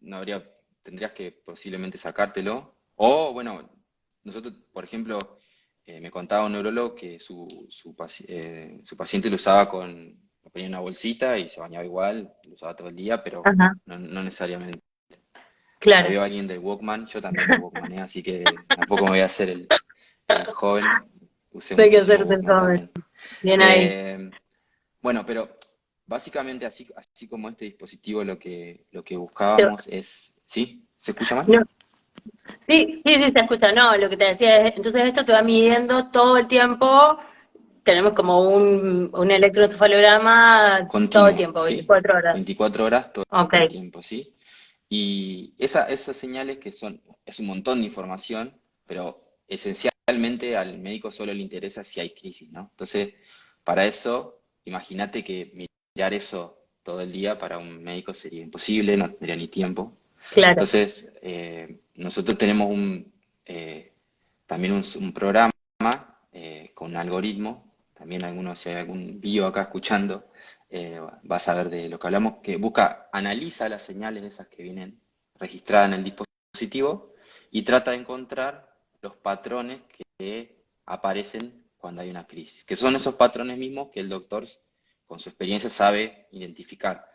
[SPEAKER 2] No habría, tendrías que posiblemente sacártelo. O, bueno, nosotros, por ejemplo, me contaba un neurólogo que su paciente lo usaba lo ponía en una bolsita y se bañaba igual, lo usaba todo el día, pero
[SPEAKER 1] Ajá,
[SPEAKER 2] no necesariamente. Ahí
[SPEAKER 1] claro.
[SPEAKER 2] veo a alguien del Walkman, yo también me Walkmané, así que tampoco me voy a hacer el joven. Usé
[SPEAKER 1] No hay que
[SPEAKER 2] muchísimo
[SPEAKER 1] hacerte el
[SPEAKER 2] Walkman
[SPEAKER 1] joven.
[SPEAKER 2] también.
[SPEAKER 1] Bien ahí.
[SPEAKER 2] Eh, bueno, pero básicamente así como este dispositivo lo que
[SPEAKER 1] Te-
[SPEAKER 2] buscábamos es, ¿sí? ¿Se escucha mal?
[SPEAKER 1] no, sí, sí, sí, se escucha. No, lo que te decía es, entonces esto te va midiendo todo el tiempo. Tenemos como un electroencefalograma todo el
[SPEAKER 2] Continuo,
[SPEAKER 1] tiempo,
[SPEAKER 2] ¿sí?
[SPEAKER 1] 24 horas.
[SPEAKER 2] 24 horas todo
[SPEAKER 1] Ok,
[SPEAKER 2] el tiempo, ¿sí? Y esas señales es un montón de información, pero esencialmente al médico solo le interesa si hay crisis, ¿no? Entonces, para eso, imagínate que mirar eso todo el día para un médico sería imposible, no tendría ni tiempo.
[SPEAKER 1] claro,
[SPEAKER 2] Entonces, nosotros tenemos también un programa con un algoritmo, también algunos, si hay algún bio acá escuchando, vas a ver de lo que hablamos, que analiza las señales esas que vienen registradas en el dispositivo y trata de encontrar los patrones que aparecen cuando hay una crisis, que son esos patrones mismos que el doctor con su experiencia sabe identificar.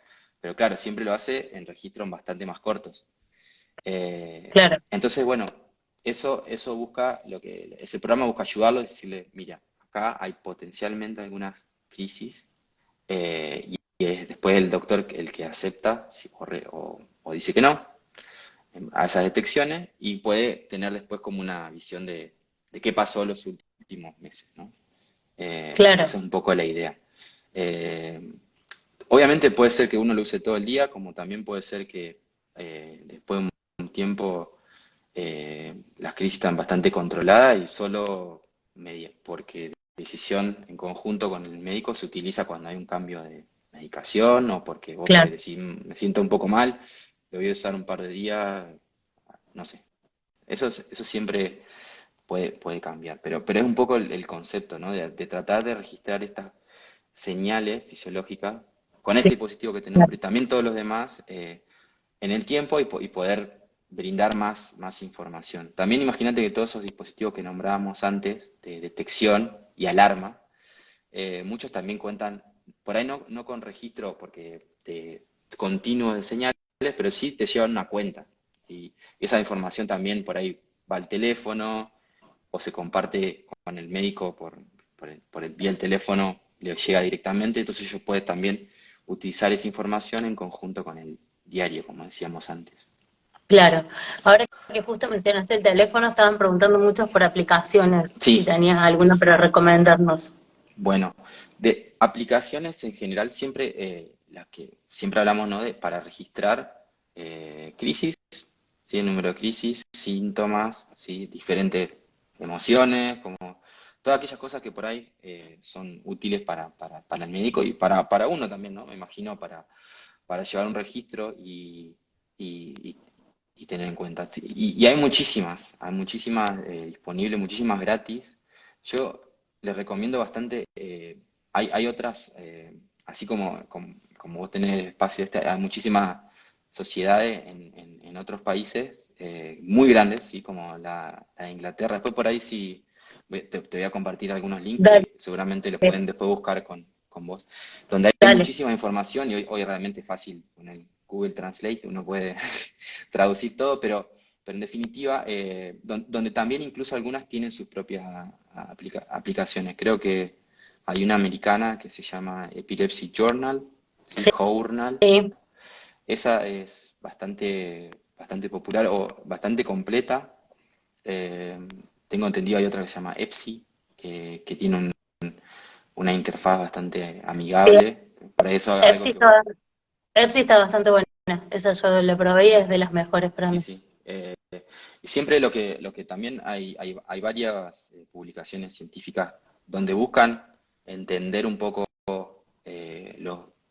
[SPEAKER 2] Pero claro, siempre lo hace en registros bastante más cortos.
[SPEAKER 1] claro.
[SPEAKER 2] Entonces, bueno, eso busca, ese programa busca ayudarlo y decirle, mira, acá hay potencialmente algunas crisis y es después el doctor el que acepta o dice que no a esas detecciones y puede tener después como una visión de qué pasó los últimos meses, ¿no?
[SPEAKER 1] Claro,
[SPEAKER 2] Esa es un poco la idea. Eh, Obviamente puede ser que uno lo use todo el día, como también puede ser que después de un tiempo las crisis están bastante controladas y solo porque decisión en conjunto con el médico se utiliza cuando hay un cambio de medicación o porque vos
[SPEAKER 1] claro,
[SPEAKER 2] querés decir, me siento un poco mal, lo voy a usar un par de días, no sé. Eso siempre puede cambiar, pero es un poco el concepto, ¿no? De tratar de registrar estas señales fisiológicas con
[SPEAKER 1] sí,
[SPEAKER 2] este dispositivo que tenemos, pero también todos los demás en el tiempo y poder brindar más información. También imagínate que todos esos dispositivos que nombrábamos antes, de detección y alarma, muchos también cuentan, por ahí no con registro porque continuo de señales, pero sí te llevan una cuenta. Y esa información también por ahí va al teléfono o se comparte con el médico vía el teléfono, le llega directamente, entonces ellos pueden también utilizar esa información en conjunto con el diario, como decíamos antes.
[SPEAKER 1] claro. Ahora que justo mencionaste el teléfono, estaban preguntando muchos por aplicaciones, si
[SPEAKER 2] Sí,
[SPEAKER 1] tenías alguna para recomendarnos.
[SPEAKER 2] bueno, de aplicaciones en general, siempre las que siempre hablamos, ¿no? Para registrar crisis, ¿sí? El número de crisis, síntomas, ¿sí? Diferentes emociones, como todas aquellas cosas que por ahí son útiles para el médico y para uno también, ¿no? Me imagino para llevar un registro y- y tener en cuenta. Sí, y hay muchísimas disponibles, muchísimas gratis. Yo les recomiendo bastante, hay otras, así como vos tenés el espacio este, hay muchísimas sociedades en otros países muy grandes, ¿sí? Como la de Inglaterra. Después por ahí sí te voy a compartir algunos links
[SPEAKER 1] Dale,
[SPEAKER 2] que seguramente los pueden después buscar con vos, donde hay
[SPEAKER 1] dale,
[SPEAKER 2] muchísima información y hoy realmente es fácil con el Google Translate, uno puede traducir todo, pero en definitiva, donde también incluso algunas tienen sus propias aplicaciones. Creo que hay una americana que se llama Epilepsy Journal, ¿sí? Journal.
[SPEAKER 1] sí.
[SPEAKER 2] Esa es bastante popular o bastante completa. Tengo entendido hay otra que se llama EPSI, que tiene una interfaz bastante
[SPEAKER 1] Sí,
[SPEAKER 2] amigable. Para eso algo
[SPEAKER 1] Epsi
[SPEAKER 2] que
[SPEAKER 1] está, Epsi está bastante bueno. Esa yo la probé y es de las mejores para
[SPEAKER 2] Sí,
[SPEAKER 1] mí.
[SPEAKER 2] sí. Y siempre lo que también hay varias publicaciones científicas donde buscan entender un poco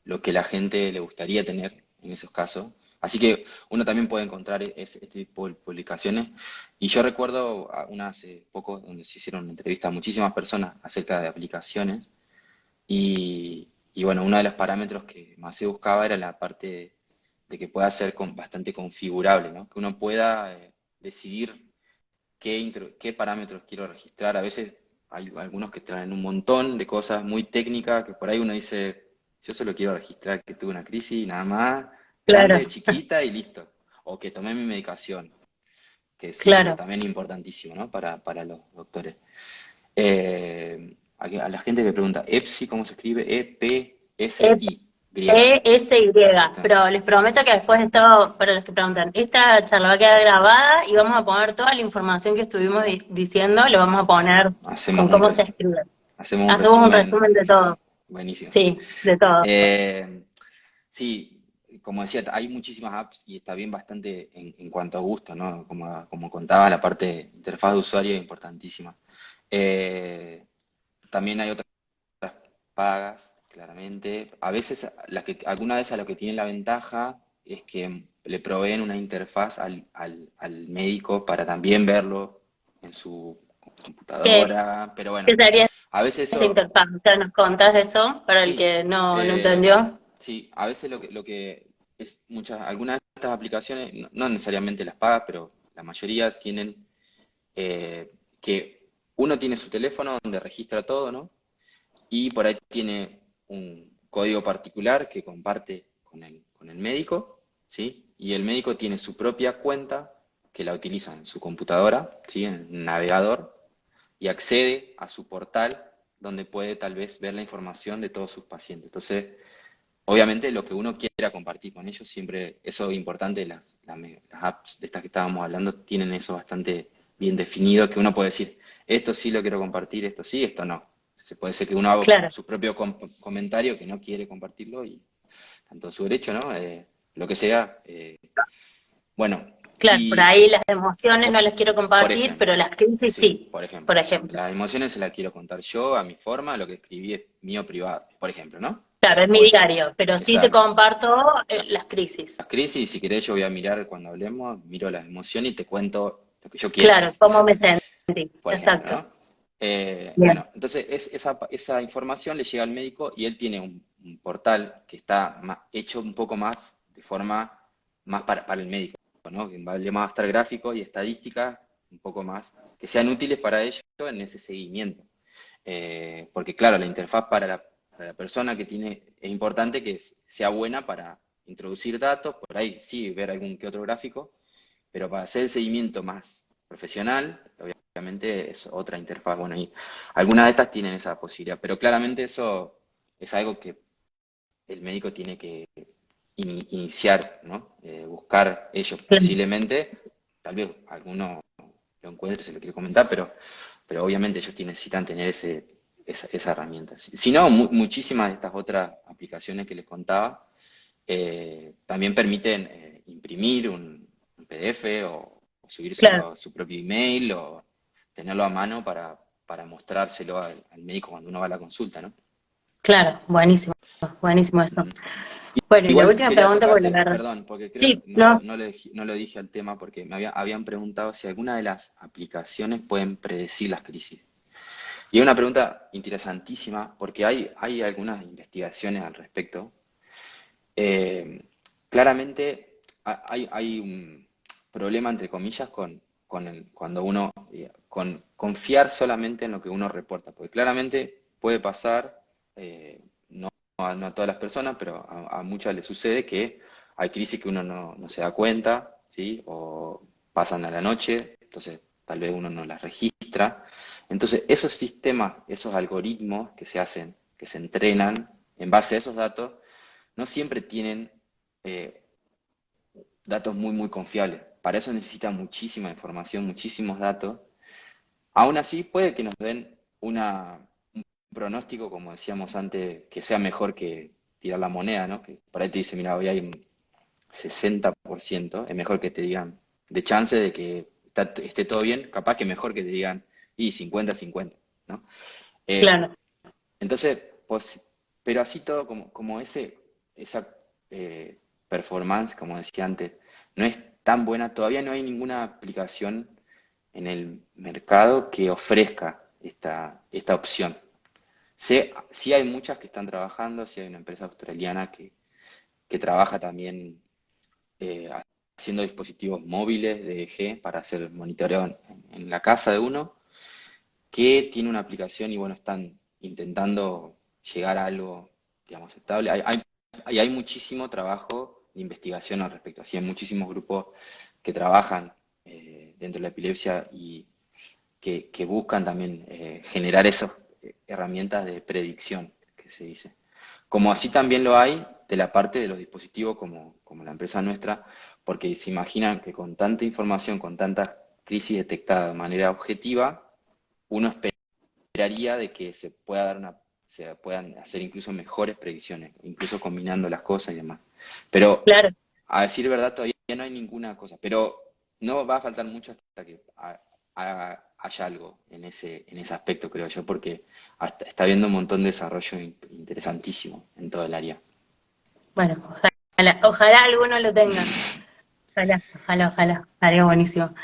[SPEAKER 2] lo que la gente le gustaría tener en esos casos. Así que uno también puede encontrar este tipo de publicaciones. Y yo recuerdo una hace poco donde se hicieron entrevistas a muchísimas personas acerca de aplicaciones. Y bueno, uno de los parámetros que más se buscaba era la parte de que pueda ser bastante configurable, ¿no? Que uno pueda decidir qué parámetros quiero registrar. A veces hay algunos que traen un montón de cosas muy técnicas que por ahí uno dice, yo solo quiero registrar que tuve una crisis, nada más, grande,
[SPEAKER 1] Claro,
[SPEAKER 2] chiquita y listo. O que tomé mi medicación, que sí, que
[SPEAKER 1] claro.
[SPEAKER 2] también es importantísimo, ¿no? Para los doctores. A la gente que pregunta, EPSI, ¿cómo se escribe? EPSI, griega.
[SPEAKER 1] ESY,
[SPEAKER 2] Ahí está.
[SPEAKER 1] pero les prometo que después de esto, para los que preguntan, esta charla va a quedar grabada y vamos a poner toda la información que estuvimos diciendo, lo vamos a poner
[SPEAKER 2] Hacemos
[SPEAKER 1] con
[SPEAKER 2] un,
[SPEAKER 1] cómo
[SPEAKER 2] re-
[SPEAKER 1] se escribe.
[SPEAKER 2] hacemos un
[SPEAKER 1] Hacemos un
[SPEAKER 2] resumen
[SPEAKER 1] resumen de todo.
[SPEAKER 2] buenísimo.
[SPEAKER 1] Sí, de todo.
[SPEAKER 2] Eh, sí, como decía, hay muchísimas apps y está bien bastante en cuanto a gusto, ¿no? Como contaba, la parte de interfaz de usuario es importantísima. Eh, También hay otras pagas, claramente. A veces, algunas veces a lo que tienen la ventaja es que le proveen una interfaz al médico para también verlo en su
[SPEAKER 1] ¿Qué,
[SPEAKER 2] computadora, pero bueno,
[SPEAKER 1] qué sería
[SPEAKER 2] a veces
[SPEAKER 1] esa
[SPEAKER 2] eso,
[SPEAKER 1] interfaz? O sea, ¿nos contás de eso para el
[SPEAKER 2] sí,
[SPEAKER 1] que no entendió?
[SPEAKER 2] sí, a veces lo que es algunas de estas aplicaciones, no necesariamente las pagas, pero la mayoría tienen que uno tiene su teléfono donde registra todo, ¿no? Y por ahí tiene un código particular que comparte con el médico, ¿sí? Y el médico tiene su propia cuenta que la utiliza en su computadora, ¿sí? En el navegador, y accede a su portal donde puede tal vez ver la información de todos sus pacientes. Entonces, obviamente lo que uno quiera compartir con ellos, siempre, eso es importante, las apps de estas que estábamos hablando tienen eso bastante bien definido, que uno puede decir, esto sí lo quiero compartir, esto sí, esto no. Se puede ser que uno haga
[SPEAKER 1] Claro,
[SPEAKER 2] su propio comentario que no quiere compartirlo y tanto su derecho, ¿no? Lo que sea. Bueno,
[SPEAKER 1] claro, por
[SPEAKER 2] y
[SPEAKER 1] ahí las emociones no las quiero
[SPEAKER 2] por
[SPEAKER 1] compartir, pero
[SPEAKER 2] ejemplo,
[SPEAKER 1] las crisis
[SPEAKER 2] sí,
[SPEAKER 1] sí,
[SPEAKER 2] por
[SPEAKER 1] por
[SPEAKER 2] ejemplo,
[SPEAKER 1] ejemplo.
[SPEAKER 2] las emociones se las quiero contar yo a mi forma, lo que escribí es mío privado, por ejemplo, ¿no?
[SPEAKER 1] Claro, es mi
[SPEAKER 2] Pues,
[SPEAKER 1] diario, pero sí te
[SPEAKER 2] exacto.
[SPEAKER 1] comparto las crisis.
[SPEAKER 2] Las crisis, si querés yo voy a mirar cuando hablemos, miro las emociones y te cuento lo que yo quiera,
[SPEAKER 1] Claro, cómo me sentí.
[SPEAKER 2] por ejemplo,
[SPEAKER 1] Exacto.
[SPEAKER 2] ¿no?
[SPEAKER 1] Bien.
[SPEAKER 2] Bueno, entonces esa información le llega al médico y él tiene un portal que está hecho un poco más de forma más para el médico, ¿no? Que va a estar gráficos y estadísticas un poco más que sean útiles para ellos en ese seguimiento. Porque claro, la interfaz para la persona que tiene, es importante que sea buena para introducir datos, por ahí sí, ver algún que otro gráfico, pero para hacer el seguimiento más profesional, obviamente es otra interfaz. Bueno, y algunas de estas tienen esa posibilidad, pero claramente eso es algo que el médico tiene que iniciar, ¿no? Buscar ellos
[SPEAKER 1] Claro.
[SPEAKER 2] posiblemente, tal vez alguno lo encuentre, se lo quiere comentar, pero obviamente ellos necesitan tener esa herramienta. Si no, muchísimas de estas otras aplicaciones que les contaba también permiten imprimir un PDF o
[SPEAKER 1] Claro,
[SPEAKER 2] subírselo a su propio email o tenerlo a mano para mostrárselo al médico cuando uno va a la consulta, ¿no?
[SPEAKER 1] claro, buenísimo, buenísimo eso.
[SPEAKER 2] Ujú.
[SPEAKER 1] Bueno, y la
[SPEAKER 2] Igual
[SPEAKER 1] última
[SPEAKER 2] quería
[SPEAKER 1] pregunta, porque la
[SPEAKER 2] tocarte,
[SPEAKER 1] verdad.
[SPEAKER 2] perdón, porque creo
[SPEAKER 1] Sí,
[SPEAKER 2] que no lo,
[SPEAKER 1] no,
[SPEAKER 2] no lo dije, no lo dije al tema, porque habían preguntado si alguna de las aplicaciones pueden predecir las crisis. Y es una pregunta interesantísima, porque hay algunas investigaciones al respecto. Eh, Claramente hay un problema, entre comillas, cuando uno, con confiar solamente en lo que uno reporta, porque claramente puede pasar, no a todas las personas, pero a muchas les sucede que hay crisis que uno no se da cuenta, ¿sí? O pasan a la noche, entonces tal vez uno no las registra. Entonces, esos sistemas, esos algoritmos que se hacen, que se entrenan en base a esos datos, no siempre tienen eh, datos muy, muy confiables. Para eso necesita muchísima información, muchísimos datos. Aún así, puede que nos den un pronóstico, como decíamos antes, que sea mejor que tirar la moneda, ¿no? Que por ahí te dice, mira, hoy hay 60%, es mejor que te digan, de chance de que esté todo bien, capaz que mejor que te digan, y 50-50, ¿no? Eh,
[SPEAKER 1] Claro,
[SPEAKER 2] entonces, pues, pero así todo como esa performance, como decía antes, no es tan buena, todavía no hay ninguna aplicación en el mercado que ofrezca esta opción. Sí hay muchas que están trabajando, sí hay una empresa australiana que trabaja también eh, haciendo dispositivos móviles de EG para hacer monitoreo en la casa de uno, que tiene una aplicación y bueno, están intentando llegar a algo, digamos, estable. Hay muchísimo trabajo de investigación al respecto, así hay muchísimos grupos que trabajan dentro de la epilepsia y que buscan también generar esas herramientas de predicción, que se dice. Como así también lo hay de la parte de los dispositivos como la empresa nuestra, porque se imaginan que con tanta información, con tanta crisis detectada de manera objetiva, uno esperaría de que se puedan hacer incluso mejores predicciones, incluso combinando las cosas y demás. Pero
[SPEAKER 1] claro.
[SPEAKER 2] a decir verdad todavía no hay ninguna cosa, pero no va a faltar mucho hasta que haya algo en ese aspecto, creo yo, porque está habiendo un montón de desarrollo interesantísimo en todo el área.
[SPEAKER 1] Bueno, ojalá alguno lo tenga. Ojalá. Estaría buenísimo.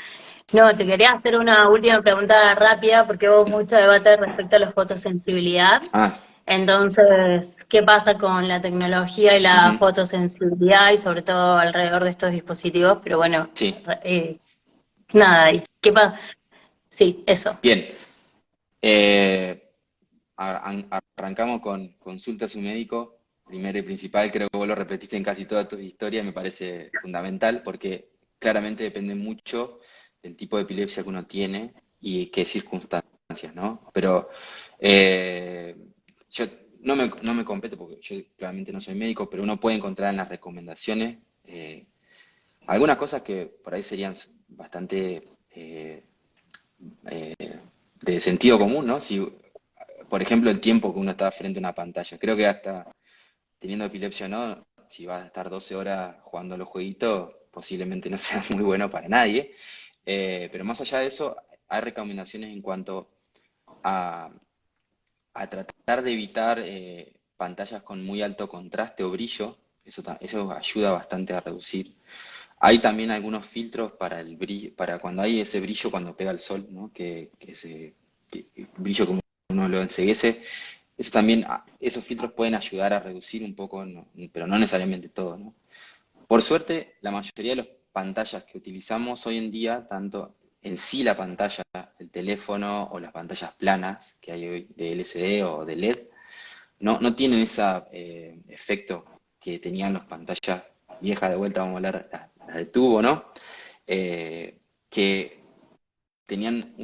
[SPEAKER 1] No, te quería hacer una última pregunta rápida porque hubo
[SPEAKER 2] Sí.
[SPEAKER 1] mucho debate respecto a la fotosensibilidad.
[SPEAKER 2] Ah,
[SPEAKER 1] Entonces, ¿qué pasa con la tecnología y la
[SPEAKER 2] ujú,
[SPEAKER 1] fotosensibilidad y sobre todo alrededor de estos dispositivos? Pero bueno,
[SPEAKER 2] sí,
[SPEAKER 1] nada, ¿y qué pasa? Sí, eso.
[SPEAKER 2] bien. Eh, arrancamos con consulta a su médico, primero y principal, creo que vos lo repetiste en casi toda tu historia, me parece fundamental porque claramente depende mucho del tipo de epilepsia que uno tiene y qué circunstancias, ¿no? Pero eh, yo no me compete porque yo claramente no soy médico, pero uno puede encontrar en las recomendaciones algunas cosas que por ahí serían bastante eh, de sentido común, ¿no? Si por ejemplo, el tiempo que uno está frente a una pantalla. Creo que hasta teniendo epilepsia o no, si vas a estar 12 horas jugando a los jueguitos, posiblemente no sea muy bueno para nadie. Pero más allá de eso, hay recomendaciones en cuanto a, a tratar de evitar pantallas con muy alto contraste o brillo. Eso ayuda bastante a reducir. Hay también algunos filtros para el brillo, para cuando hay ese brillo cuando pega el sol, ¿no? Que brillo como uno lo enceguece. Eso también, esos filtros pueden ayudar a reducir un poco, pero no necesariamente todo, ¿no? Por suerte, la mayoría de las pantallas que utilizamos hoy en día, tanto en sí la pantalla del teléfono o las pantallas planas que hay hoy de LCD o de LED, no tienen ese efecto que tenían las pantallas viejas, de vuelta vamos a hablar las de tubo, ¿no? Que tenían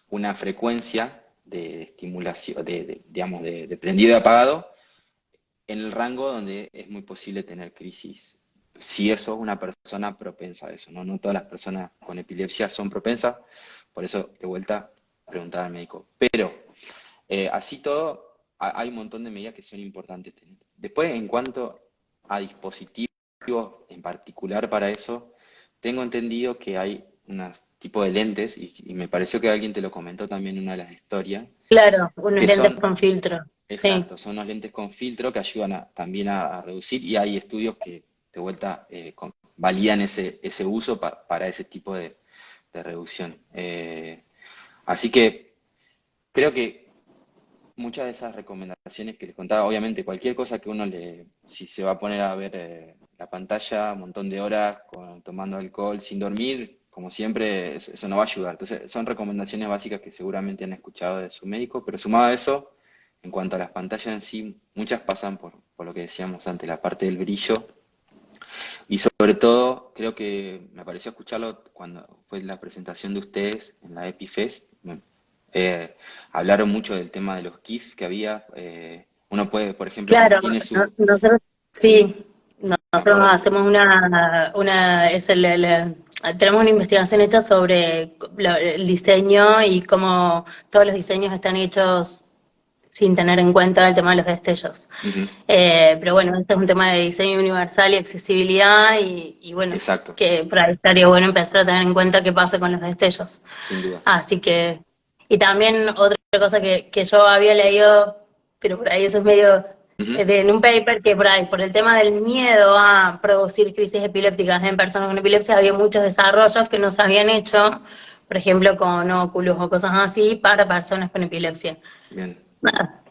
[SPEAKER 2] una frecuencia de estimulación, digamos, de prendido y apagado en el rango donde es muy posible tener crisis. Si eso es una persona propensa a eso, ¿no? No todas las personas con epilepsia son propensas, por eso de vuelta preguntar al médico. Pero así todo, hay un montón de medidas que son importantes tener. Después, en cuanto a dispositivos en particular para eso, tengo entendido que hay unos tipos de lentes, y me pareció que alguien te lo comentó también en una de las historias,
[SPEAKER 1] Claro, unos
[SPEAKER 2] que
[SPEAKER 1] lentes
[SPEAKER 2] son,
[SPEAKER 1] con filtro. Sí,
[SPEAKER 2] exacto, son los lentes con filtro que ayudan también a reducir, y hay estudios que de vuelta validan ese uso para ese tipo de reducción. Así que creo que muchas de esas recomendaciones que les contaba, obviamente cualquier cosa que si se va a poner a ver la pantalla un montón de horas tomando alcohol sin dormir, como siempre, eso no va a ayudar. Entonces, son recomendaciones básicas que seguramente han escuchado de su médico, pero sumado a eso, en cuanto a las pantallas en sí, muchas pasan por lo que decíamos antes, la parte del brillo. Y sobre todo, creo que me pareció escucharlo cuando fue la presentación de ustedes en la EpiFest. Hablaron mucho del tema de los GIF que había. Uno puede, por ejemplo, como
[SPEAKER 1] claro,
[SPEAKER 2] tiene su...
[SPEAKER 1] nosotros
[SPEAKER 2] Sí,
[SPEAKER 1] sí,
[SPEAKER 2] me
[SPEAKER 1] nosotros
[SPEAKER 2] acuerdo.
[SPEAKER 1] hacemos tenemos una investigación hecha sobre el diseño y cómo todos los diseños están hechos sin tener en cuenta el tema de los destellos.
[SPEAKER 2] Ujú,
[SPEAKER 1] Pero bueno, este es un tema de diseño universal y accesibilidad y bueno,
[SPEAKER 2] exacto,
[SPEAKER 1] que por ahí estaría bueno empezar a tener en cuenta qué pasa con los destellos.
[SPEAKER 2] sin duda.
[SPEAKER 1] Así que, y también otra cosa que yo había leído, pero por ahí eso es medio
[SPEAKER 2] Ujú,
[SPEAKER 1] en un paper que por ahí, por el tema del miedo a producir crisis epilépticas en personas con epilepsia, había muchos desarrollos que no se habían hecho, por ejemplo, con óculos o cosas así, para personas con epilepsia.
[SPEAKER 2] bien.
[SPEAKER 1] Nada,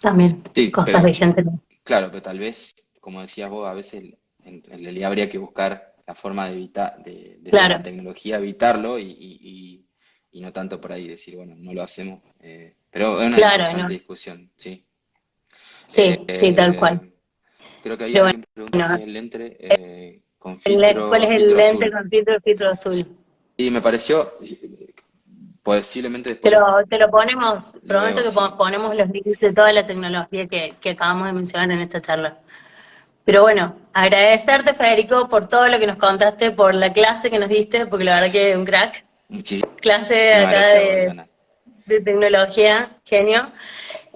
[SPEAKER 1] también
[SPEAKER 2] Sí,
[SPEAKER 1] cosas
[SPEAKER 2] pero
[SPEAKER 1] de gente.
[SPEAKER 2] claro, pero tal vez, como decías vos, a veces en realidad habría que buscar la forma de evitar, desde la
[SPEAKER 1] Claro,
[SPEAKER 2] tecnología evitarlo y no tanto por ahí decir, bueno, no lo hacemos. Pero es una
[SPEAKER 1] claro,
[SPEAKER 2] interesante
[SPEAKER 1] no.
[SPEAKER 2] discusión, sí.
[SPEAKER 1] Sí, sí, tal cual.
[SPEAKER 2] Eh, Creo que ahí
[SPEAKER 1] Pero
[SPEAKER 2] alguien pregunta si
[SPEAKER 1] bueno,
[SPEAKER 2] es el lente con
[SPEAKER 1] ¿cuál es el
[SPEAKER 2] filtro
[SPEAKER 1] lente
[SPEAKER 2] azul.
[SPEAKER 1] con filtro azul?
[SPEAKER 2] Y me pareció, posiblemente
[SPEAKER 1] Te
[SPEAKER 2] después
[SPEAKER 1] te lo ponemos, prometo
[SPEAKER 2] luego
[SPEAKER 1] que
[SPEAKER 2] sí.
[SPEAKER 1] ponemos los links de toda la tecnología que acabamos de mencionar en esta charla. Pero bueno, agradecerte, Federico, por todo lo que nos contaste, por la clase que nos diste, porque la verdad que es un crack.
[SPEAKER 2] Muchísimas
[SPEAKER 1] Clase de acá
[SPEAKER 2] gracias, Oriana.
[SPEAKER 1] de tecnología, genio.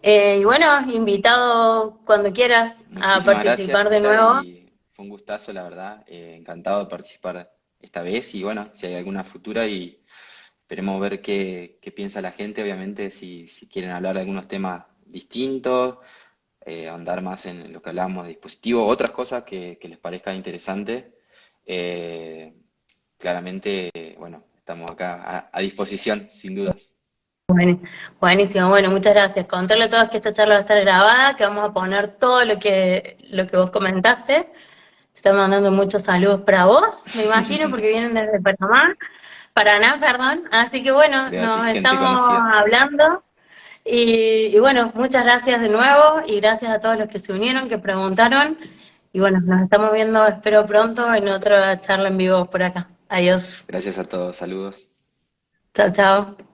[SPEAKER 1] Y bueno, invitado cuando quieras a
[SPEAKER 2] Muchísimas gracias
[SPEAKER 1] participar de nuevo.
[SPEAKER 2] y fue un gustazo, la verdad. Encantado de participar esta vez y bueno, si hay alguna futura y esperemos ver qué piensa la gente, obviamente, si quieren hablar de algunos temas distintos, ahondar más en lo que hablábamos de dispositivos, otras cosas que les parezca interesante. Eh, Claramente, bueno, estamos acá a disposición, sin dudas.
[SPEAKER 1] Bueno, buenísimo, bueno, muchas gracias. Contarle a todos que esta charla va a estar grabada, que vamos a poner todo lo que vos comentaste. Te están mandando muchos saludos para vos, me imagino, porque vienen desde Panamá, Paraná, perdón. Así que bueno,
[SPEAKER 2] Voy a decir
[SPEAKER 1] nos
[SPEAKER 2] gente
[SPEAKER 1] estamos
[SPEAKER 2] conocida.
[SPEAKER 1] hablando. Y bueno, muchas gracias de nuevo y gracias a todos los que se unieron, que preguntaron. Y bueno, nos estamos viendo, espero pronto, en otra charla en vivo por acá. Adiós.
[SPEAKER 2] Gracias a todos, saludos.
[SPEAKER 1] Chao, chao.